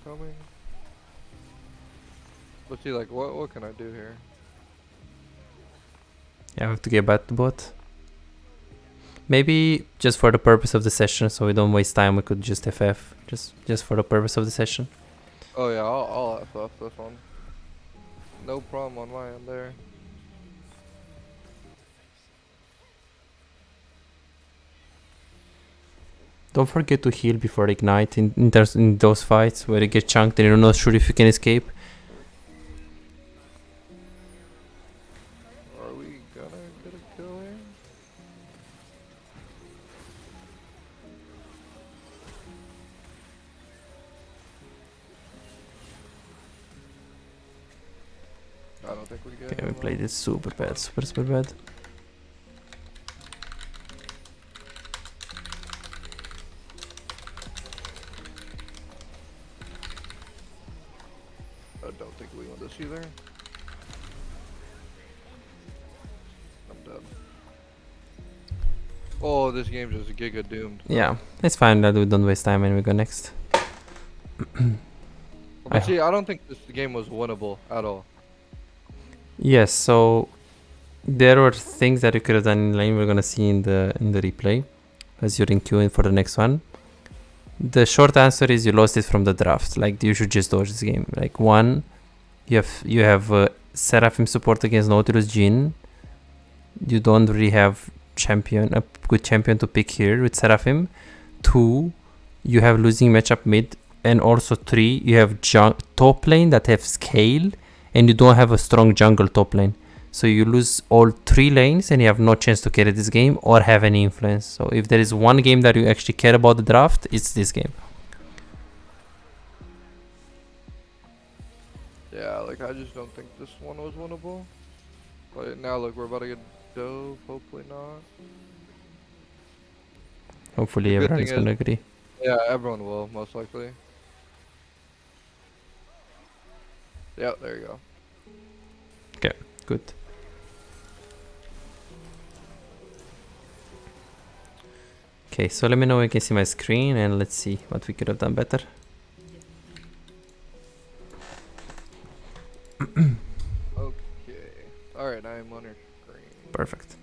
Coming. Let's see, like, what can I do here? Yeah, I have to get back to bot. Maybe just for the purpose of the session, so we don't waste time, we could just FF. Just for the purpose of the session. Oh yeah, I'll FF this one. No problem on my end there. Don't forget to heal before ignite in those fights where you get chunked and you're not sure if you can escape. Are we gonna get a kill here? I don't think we get Okay, we him, played it super bad, super bad. I don't think we win this either. I'm done. Oh, this game's just giga doomed. Yeah, it's fine that we don't waste time and we go next. But see, I don't think this game was winnable at all. Yes, so there were things that you could have done in lane we're gonna see in the replay as you're in queuing for the next one. The short answer is you lost it from the draft. Like you should just dodge this game. Like one, you have Seraphim support against Nautilus Jhin. You don't really have a good champion to pick here with Seraphim. 2, you have losing matchup mid, and also 3, you have top lane that have scale, and you don't have a strong jungle top lane. So you lose all 3 lanes and you have no chance to carry this game or have any influence. So if there is one game that you actually care about the draft, it's this game. Yeah, like I just don't think this one was winnable. But now look, we're about to get dove, hopefully not. Hopefully The good everyone's thing gonna agree. Yeah, everyone will, most likely. Yeah, there you go. Okay, good. Okay, so let me know when you can see my screen and let's see what we could have done better. Okay. Alright, I am on your screen. Perfect.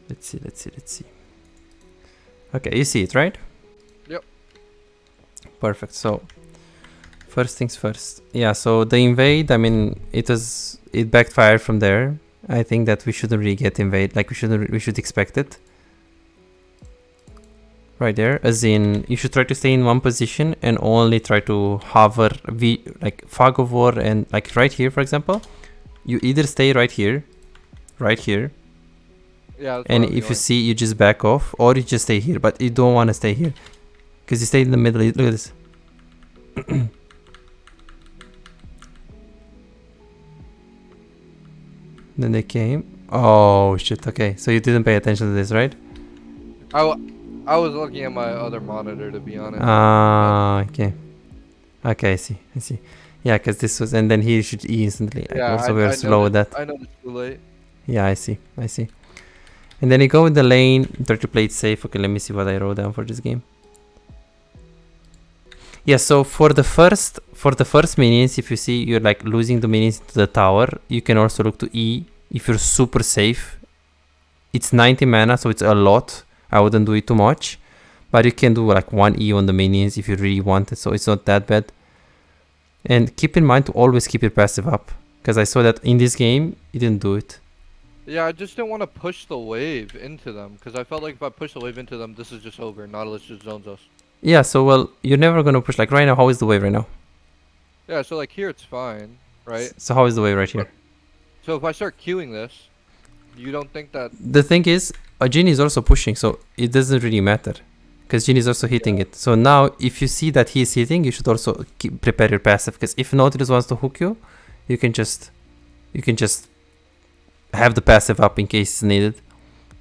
Let's see. Okay, you see it, right? Yep. Perfect. So First things first. Yeah, so the invade, I mean, it backfired from there. I think that we shouldn't really get invade. Like, we should expect it. Right there, as in, you should try to stay in one position and only try to hover like fog of war, and like right here, for example, you either stay right here, Yeah. and if you see, you just back off, or you just stay here, but you don't want to stay here, because you stay in the middle. Look at this. Then they came. Oh shit, okay, so you didn't pay attention to this, right? I was looking at my other monitor, to be honest. Okay. Okay, I see. Yeah, because this was, and then he should E instantly. Like, Yeah, also we're slow with that. I know it's too late. Yeah, I see. And then you go in the lane, try to play it safe. Okay, let me see what I wrote down for this game. Yeah, so for the first minions, if you see you're like losing the minions to the tower, you can also look to E if you're super safe. It's 90 mana, so it's a lot. I wouldn't do it too much, but you can do like 1 E on the minions if you really want it, so it's not that bad. And keep in mind to always keep your passive up, because I saw that in this game you didn't do it. Yeah, I just didn't want to push the wave into them, because I felt like if I push the wave into them, this is just over. Nautilus just zones us. Yeah, so well, you're never gonna push. Like right now, how is the wave right now? Yeah, so like here it's fine, right? So how is the wave right here? So if I start queuing this, you don't think that... The thing is, Jin is also pushing, so it doesn't really matter, because Jin is also hitting it. So now, if you see that he's hitting, you should also prepare your passive, because if Nautilus wants to hook you, you can just have the passive up in case it's needed.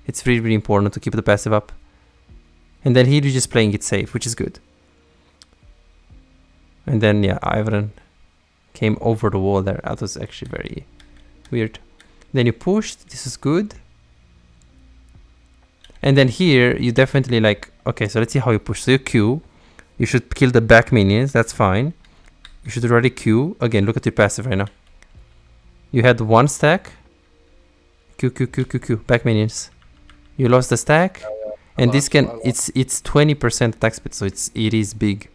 It's really, really important to keep the passive up. And then here you're just playing it safe, which is good. And then, yeah, Ivern came over the wall there. That was actually very weird. Then you pushed. This is good. And then here, you definitely like... Okay, so let's see how you push. So you Q. You should kill the back minions. That's fine. You should already Q. Again, look at your passive right now. You had 1 stack. Q. Back minions. You lost the stack. And this can... It's 20% attack speed, so it is big.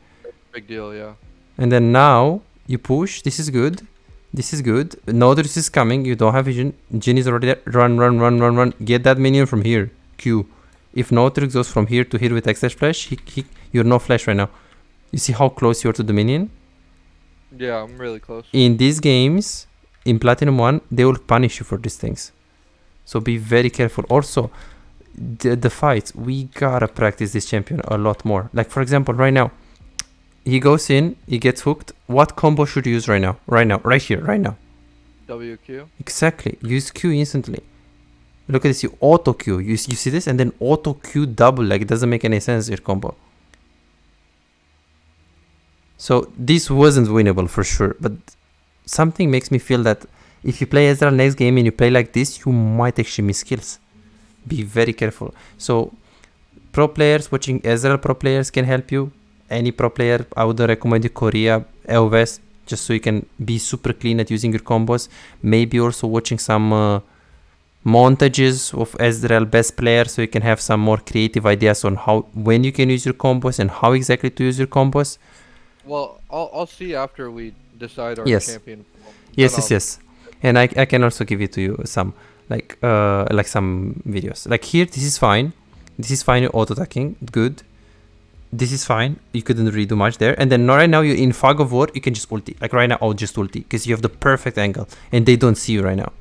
Big deal, yeah. And then now, you push. This is good. This is good. Nautilus is coming. You don't have vision. Jin is already there. Run. Get that minion from here. Q. If Nautilus goes from here to here with extra flash, you're no flash right now. You see how close you are to the minion? Yeah, I'm really close. In these games, in Platinum 1, they will punish you for these things. So be very careful. Also, the fights, we gotta practice this champion a lot more. Like, for example, right now, he goes in, he gets hooked. What combo should you use right now? Right here. WQ? Exactly. Use Q instantly. Look at this, you auto Q. You see this, and then auto Q double. Like, it doesn't make any sense, your combo. So this wasn't winnable for sure, but something makes me feel that if you play Ezreal next game and you play like this, you might actually miss kills. Be very careful. So pro players watching Ezreal pro players can help you. Any pro player, I would recommend you Korea, EOS, just so you can be super clean at using your combos. Maybe also watching some montages of Ezreal best players, so you can have some more creative ideas on when you can use your combos and how exactly to use your combos. Well, I'll see after we decide our champion. Yes. And I can also give it to you some like some videos. Like here, this is fine. You're auto attacking, good. This is fine. You couldn't really do much there. And then right now you're in fog of war. You can just ulti. Like right now, I'll just ulti because you have the perfect angle, and they don't see you right now.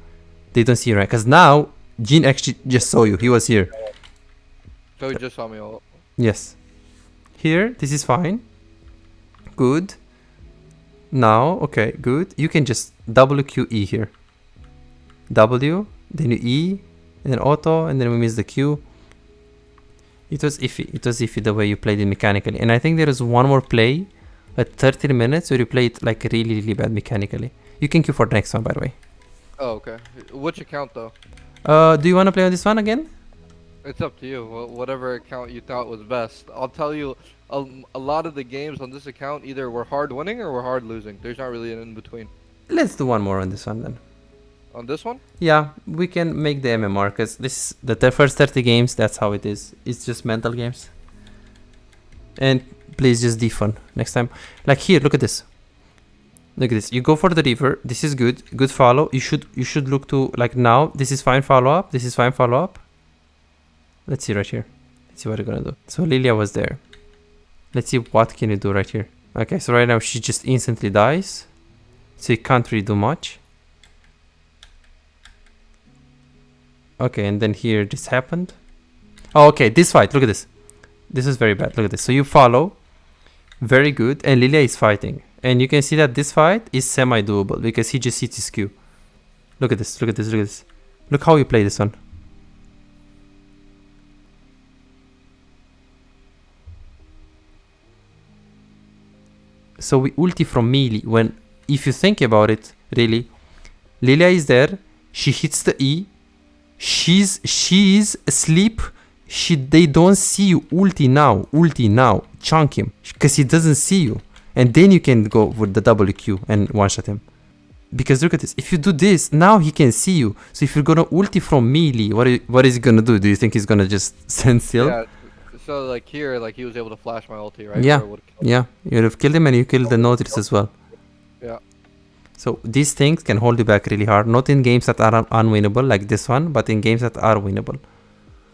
Because now Jin actually just saw you. He was here. So he just saw me all. Yes. Here, this is fine. Good. Now, okay, good. You can just WQE here. W, then you E, and then auto, and then we miss the Q. It was iffy the way you played it mechanically. And I think there is one more play at 30 minutes where you play it like really, really bad mechanically. You can queue for the next one, by the way. Oh, okay. Which account, though? Do you want to play on this one again? It's up to you. Whatever account you thought was best. I'll tell you, a lot of the games on this account either were hard winning or were hard losing. There's not really an in-between. Let's do one more on this one then. On this one? Yeah, we can make the MMR because this the first 30 games, that's how it is. It's just mental games. And please just defund next time. Like here, look at this. Look at this. You go for the river. This is good. Good follow. You should look to like now. This is fine follow up. This is fine follow up. Let's see right here. Let's see what we're gonna do. So Lilia was there. Let's see what can you do right here. Okay, so right now she just instantly dies. So you can't really do much. Okay, and then here this happened. Oh, okay, this fight. Look at this. This is very bad. Look at this. So you follow. Very good. And Lilia is fighting. And you can see that this fight is semi-doable because he just hits his Q. Look at this, look at this, look at this. Look how you play this one. So we ulti from melee when, if you think about it, really, Lilia is there, she hits the E, she's asleep, they don't see you, ulti now, chunk him, because he doesn't see you. And then you can go with the WQ and one-shot him. Because look at this. If you do this, now he can see you. So if you're going to ulti from melee, what is he going to do? Do you think he's going to just stand still? Yeah. So like here, like he was able to flash my ulti, right? Yeah. Yeah. You would have killed him and you killed the Nautilus as well. Yeah. So these things can hold you back really hard. Not in games that are unwinnable like this one, but in games that are winnable.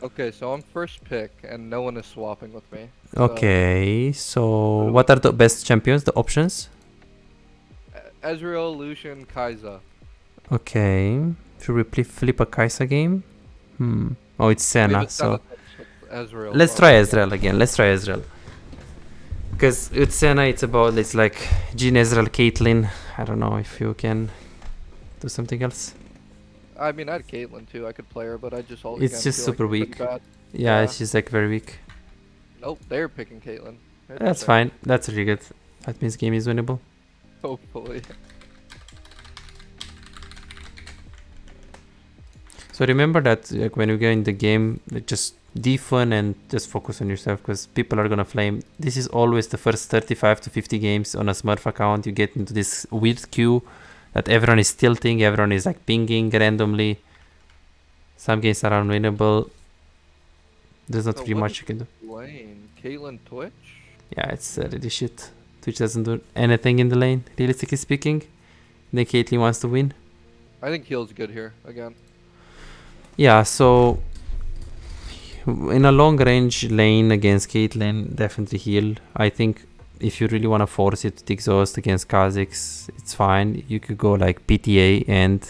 Okay, so I'm first pick and no one is swapping with me. Okay, so what are the best champions, the options? Ezreal, Lucian, Kai'Sa. Okay, should we flip a Kai'Sa game? Oh, it's Senna, so Ezreal. Let's try Ezreal again, let's try Ezreal. Because with Senna it's about, it's like Jean, Ezreal, Caitlyn. I don't know if you can do something else. I mean, I had Caitlyn too. I could play her, but I just always. It's just super weak. Bad. Yeah, she's like very weak. Nope, they're picking Caitlyn. That's fine. That's really good. That means game is winnable. Hopefully. So remember that like when you go in the game, like, just defun and just focus on yourself because people are gonna flame. This is always the first 35 to 50 games on a Smurf account. You get into this weird queue that everyone is tilting, everyone is like pinging randomly. Some games are unwinnable. There's not really much you can do. Lane? Caitlyn Twitch? Yeah, it's really shit. Twitch doesn't do anything in the lane, realistically speaking. Then Caitlyn wants to win. I think heal's good here, again. Yeah, so in a long range lane against Caitlyn, definitely heal. I think if you really want to force it to exhaust against Kha'Zix, it's fine. You could go like PTA and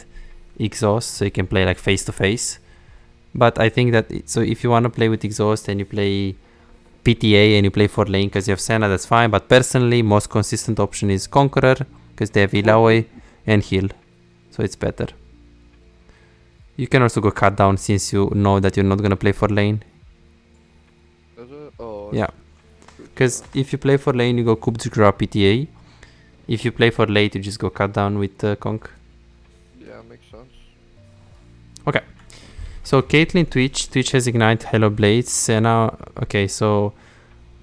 exhaust, so you can play like face to face. But I think that so if you want to play with exhaust and you play PTA and you play for lane because you have Senna, that's fine. But personally, most consistent option is Conqueror because they have Illaoi and heal, so it's better. You can also go cut down since you know that you're not gonna play for lane. Is it? Oh. Yeah. Because if you play for lane, you go Kubz grab PTA. If you play for late, you just go cut down with Conk. Yeah, makes sense. Okay. So Caitlyn Twitch has Ignite, Hello Blades, Senna. Okay, so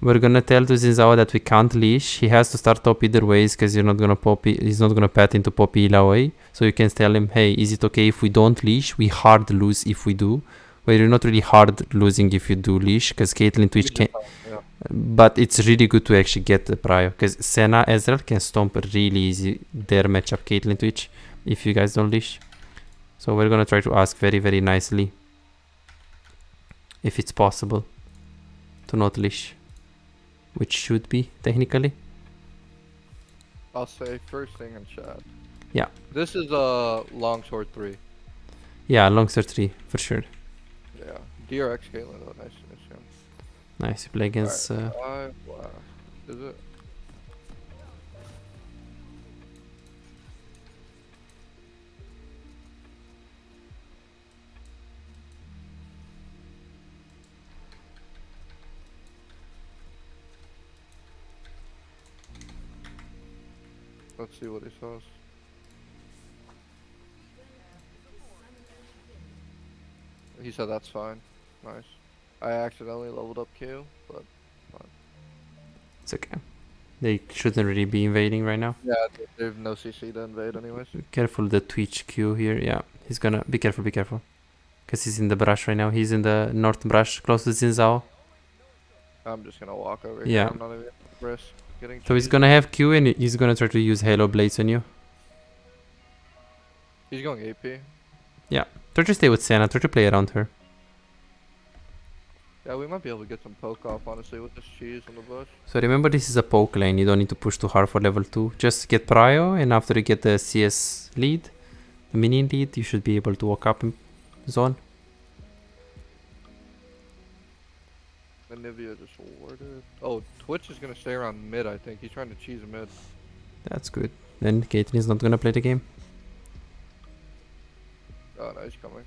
we're gonna tell to Zinzao that we can't leash. He has to start top either ways because you're not gonna poppy. He's not gonna pat into poppy Illaoi. So you can tell him, hey, is it okay if we don't leash? We hard lose if we do. Well, you're not really hard losing if you do leash because Caitlyn Twitch can. Yeah. But it's really good to actually get the prio because Senna Ezreal can stomp really easy their matchup Caitlyn Twitch if you guys don't leash. So we're gonna try to ask very, very nicely if it's possible to not leash, which should be technically. I'll say first thing in chat. Yeah. This is a longsword 3. Yeah, longsword 3 for sure. Yeah. DRX Caitlyn, oh, nice. Nice, you play against. Wow. Is it? Let's see what he says. He said that's fine. Nice. I accidentally leveled up Q, but fine. It's okay. They shouldn't really be invading right now. Yeah, they have no CC to invade anyways. Careful the Twitch Q here. Yeah, he's gonna be careful. Be careful, because he's in the brush right now. He's in the north brush, close to Zinzao. I'm just gonna walk over Yeah. here. I'm not even gonna risk. Getting So he's cheesed. gonna have Q and he's gonna try to use Halo Blades on you. He's going AP. Try to stay with Senna, try to play around her. Yeah, we might be able to get some poke off, honestly, with this cheese on the bush. So remember, this is a poke lane, you don't need to push too hard for level 2. Just get prio, and after you get the CS lead, the minion lead, you should be able to walk up in zone. Anivia just warded. Oh, Twitch is gonna stay around mid, I think. He's trying to cheese mid. That's good. Then Caitlyn is not gonna play the game. Oh, no, he's coming.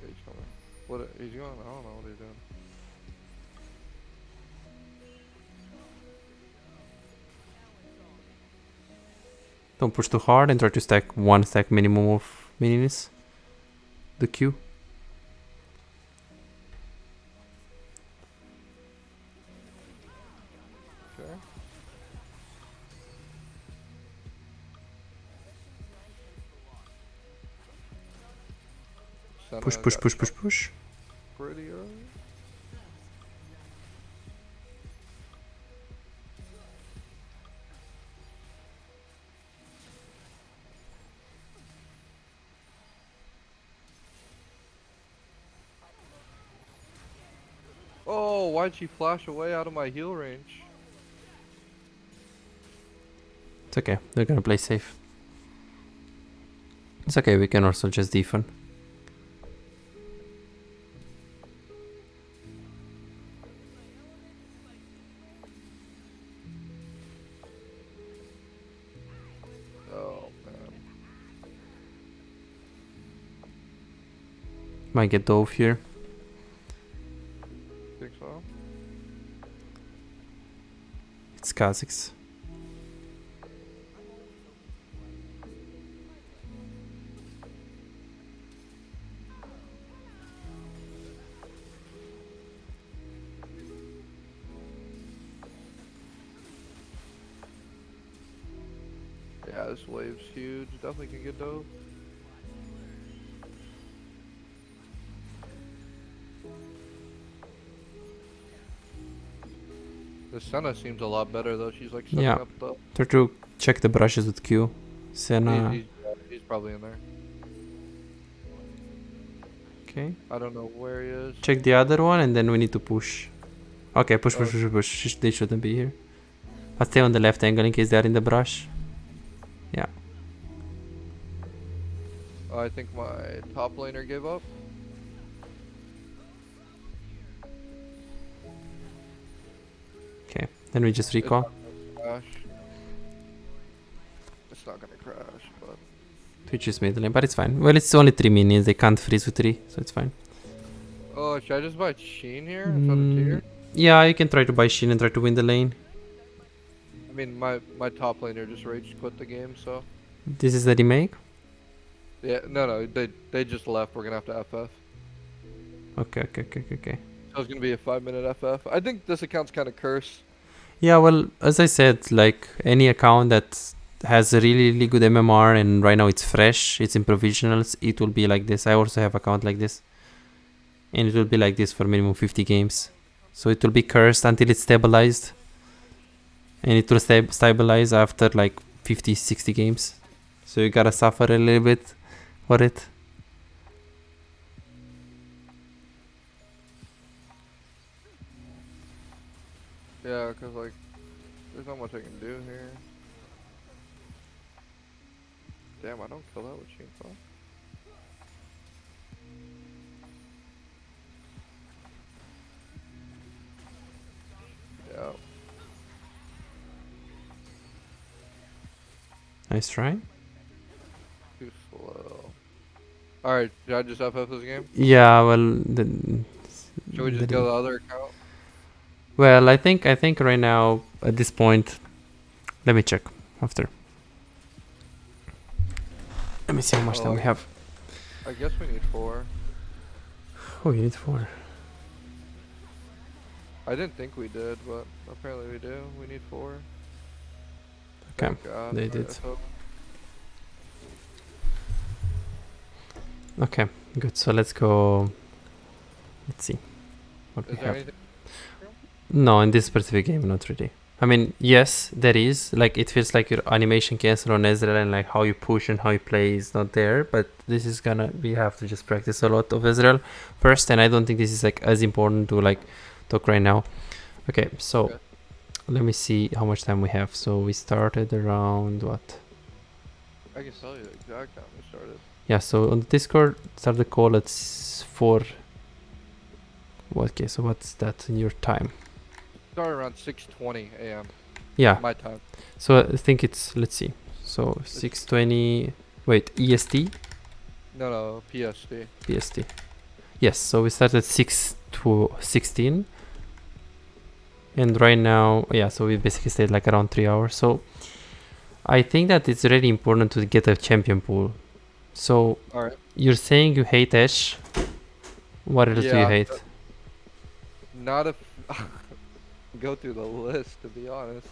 He's coming. What? He's going? I don't know what he's doing. Don't push too hard and try to stack 1 stack minimum of minions. The Q. Okay. Push, push, push, push, push. Pretty early. Oh, why'd she flash away out of my heal range? It's okay, they're gonna play safe. It's okay, we can also just defend. Oh, man. Might get dove here. Think so? It's Kha'Zix. Yeah, this wave's huge. Definitely can get dove. The Senna seems a lot better though. She's like setting Yeah. up the. Try to check the brushes with Q. Senna. He's probably in there. Okay. I don't know where he is. Check the other one and then we need to push. Okay, push, push, Oh. push, push. They shouldn't be here. I'll stay on the left angle in case they are in the brush. Yeah. I think my top laner gave up. Okay. Then we just recall. Crash. It's not gonna crash, but. Twitch is mid lane, but it's fine. Well, it's only 3 minions. They can't freeze with 3, so it's fine. Oh, should I just buy Sheen here instead of Tier? Yeah, you can try to buy Shin and try to win the lane. I mean, my top laner just rage quit the game, so. This is the remake? Yeah, no, they just left. We're gonna have to FF. Okay. So it's gonna be a 5-minute FF. I think this account's kind of cursed. Yeah, well, as I said, like any account that has a really, really good MMR and right now it's fresh, it's in provisionals, it will be like this. I also have account like this. And it will be like this for minimum 50 games. So it will be cursed until it's stabilized. And it will stabilize after like 50, 60 games. So you gotta suffer a little bit for it. Yeah, cause like, there's not much I can do here. Damn, I don't kill that with chainsaw. Yeah. Nice try. Too slow. Alright, should I just FF this game? Yeah, well, the, Should we just go the other account? well, I think right now at this point, let me check after. Let me see how much time we have. I guess we need 4. Oh, you need 4. I didn't think we did, but apparently we do. We need 4. Okay, Thank God. they Alright, did. let's hope. Okay, good. So let's go. Let's see what we Is there have. anything? No, in this specific game, not really. I mean, yes, there is. Like, it feels like your animation cancel on Ezreal and like how you push and how you play is not there. But this is gonna, we have to just practice a lot of Ezreal first. And I don't think this is like as important to like talk right now. Okay, so Okay. let me see how much time we have. So we started around what? I can tell you the exact time we started. Yeah, so on the Discord, start the call at 4. Okay, so what's that in your time? Started around 6:20 a.m. Yeah, my time. so I think it's, let's see. So 6:20, wait, EST? No, PST. PST. Yes, so we started 6 to 16. And right now, yeah, so we basically stayed like around 3 hours. So I think that it's really important to get a champion pool. So Alright. you're saying you hate Ashe. What else do you hate? Not if go through the list, to be honest.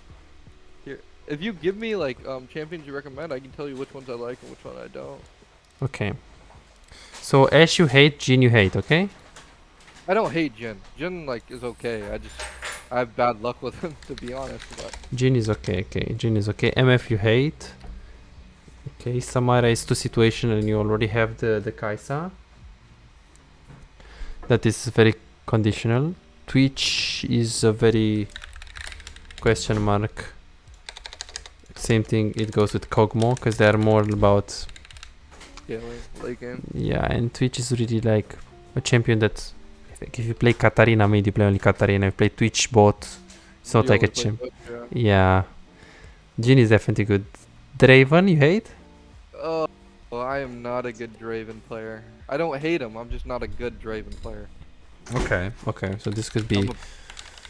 Here, if you give me like champions you recommend, I can tell you which ones I like and which one I don't. Okay. So Ashe you hate, Jhin you hate, okay? I don't hate Jhin. Jhin like is okay. I have bad luck with him, to be honest. But Jhin is okay, okay. Jhin is okay. MF you hate. Okay, Samara is too situational and you already have the Kaisa. That is very conditional. Twitch is a very question mark. Same thing, it goes with Kog'Maw, because they are more about scaling late game. yeah, and Twitch is really like a champion that if you play Katarina mid, you play only Katarina. If you play Twitch bot, it's not You like a only play champ. Twitch, Yeah. Jhin is definitely good. Draven, you hate? Oh, well, I am not a good Draven player. I don't hate him. I'm just not a good Draven player. Okay. Okay, so this could be.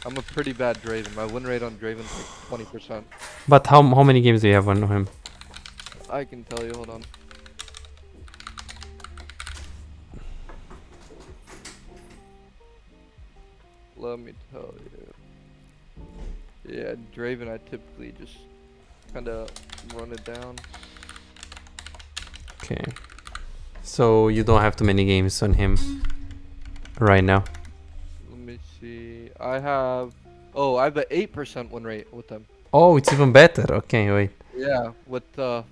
I'm a pretty bad Draven. My win rate on Draven is like 20%. But how many games do you have on him? I can tell you. Hold on. Let me tell you. Yeah, Draven, I typically just kind of run it down. Okay. So you don't have too many games on him right now. Let me see. I have an 8% win rate with them. Oh, it's even better. Okay, wait. Yeah, with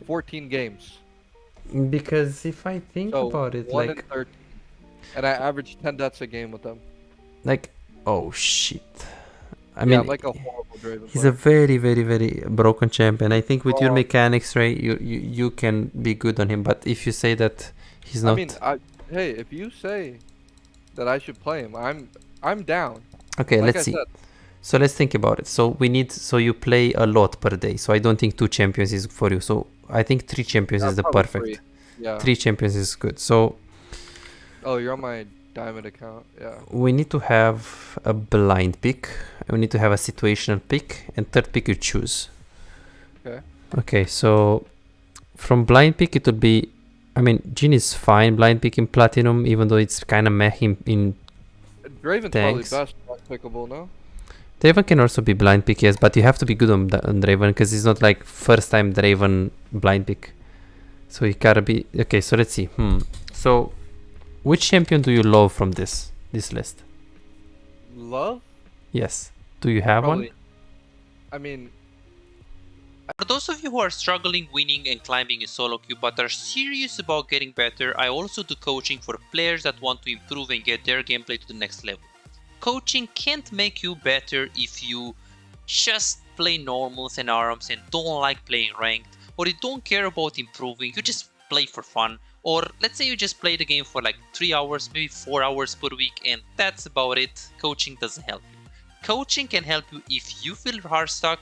14 games. Because if I think So about it, 1 like in 13. And I average 10 deaths a game with them. like oh shit. I Yeah, mean, I'm like a horrible Draven he's a player. very, very, very broken champion. I think with your Oh. mechanics, right, you can be good on him. But if you say that he's not, I mean, hey, if you say that I should play him, I'm down. okay, Like let's I see. said, So let's think about it. So you play a lot per day. So I don't think 2 champions is for you. So I think 3 champions is the probably perfect. 3. Yeah. 3 champions is good. So Oh, you're on my diamond account. Yeah. we need to have a blind pick. We need to have a situational pick, and third pick you choose. Okay. Okay, so from blind pick it would be, I mean, Jhin is fine blind pick in platinum, even though it's kind of meh in Draven's tanks. probably best pickable, no? Draven can also be blind pick, yes, but you have to be good on Draven, because it's not like first time Draven blind pick. So you gotta be okay. So let's see. So which champion do you love from this list? Love? Yes. Do you have Probably. one? I mean, For those of you who are struggling winning and climbing in solo queue but are serious about getting better, I also do coaching for players that want to improve and get their gameplay to the next level. Coaching can't make you better if you just play normals and ARAMs and don't like playing ranked, or you don't care about improving, you just play for fun, or let's say you just play the game for like 3 hours, maybe 4 hours per week, and that's about it. Coaching doesn't help you. Coaching can help you if you feel hard stuck,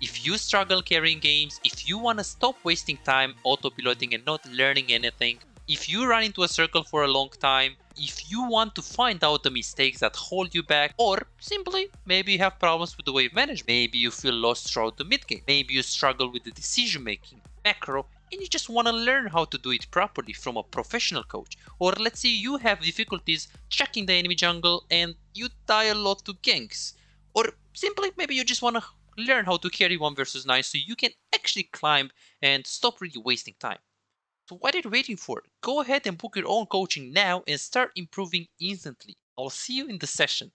if you struggle carrying games, if you want to stop wasting time auto-piloting and not learning anything, if you run into a circle for a long time, if you want to find out the mistakes that hold you back, or simply maybe you have problems with the wave management, maybe you feel lost throughout the mid game, maybe you struggle with the decision making, macro, and you just want to learn how to do it properly from a professional coach. Or let's say you have difficulties checking the enemy jungle and you die a lot to ganks. Or simply maybe you just want to learn how to carry 1 versus 9 so you can actually climb and stop really wasting time. So what are you waiting for? Go ahead and book your own coaching now and start improving instantly. I'll see you in the session.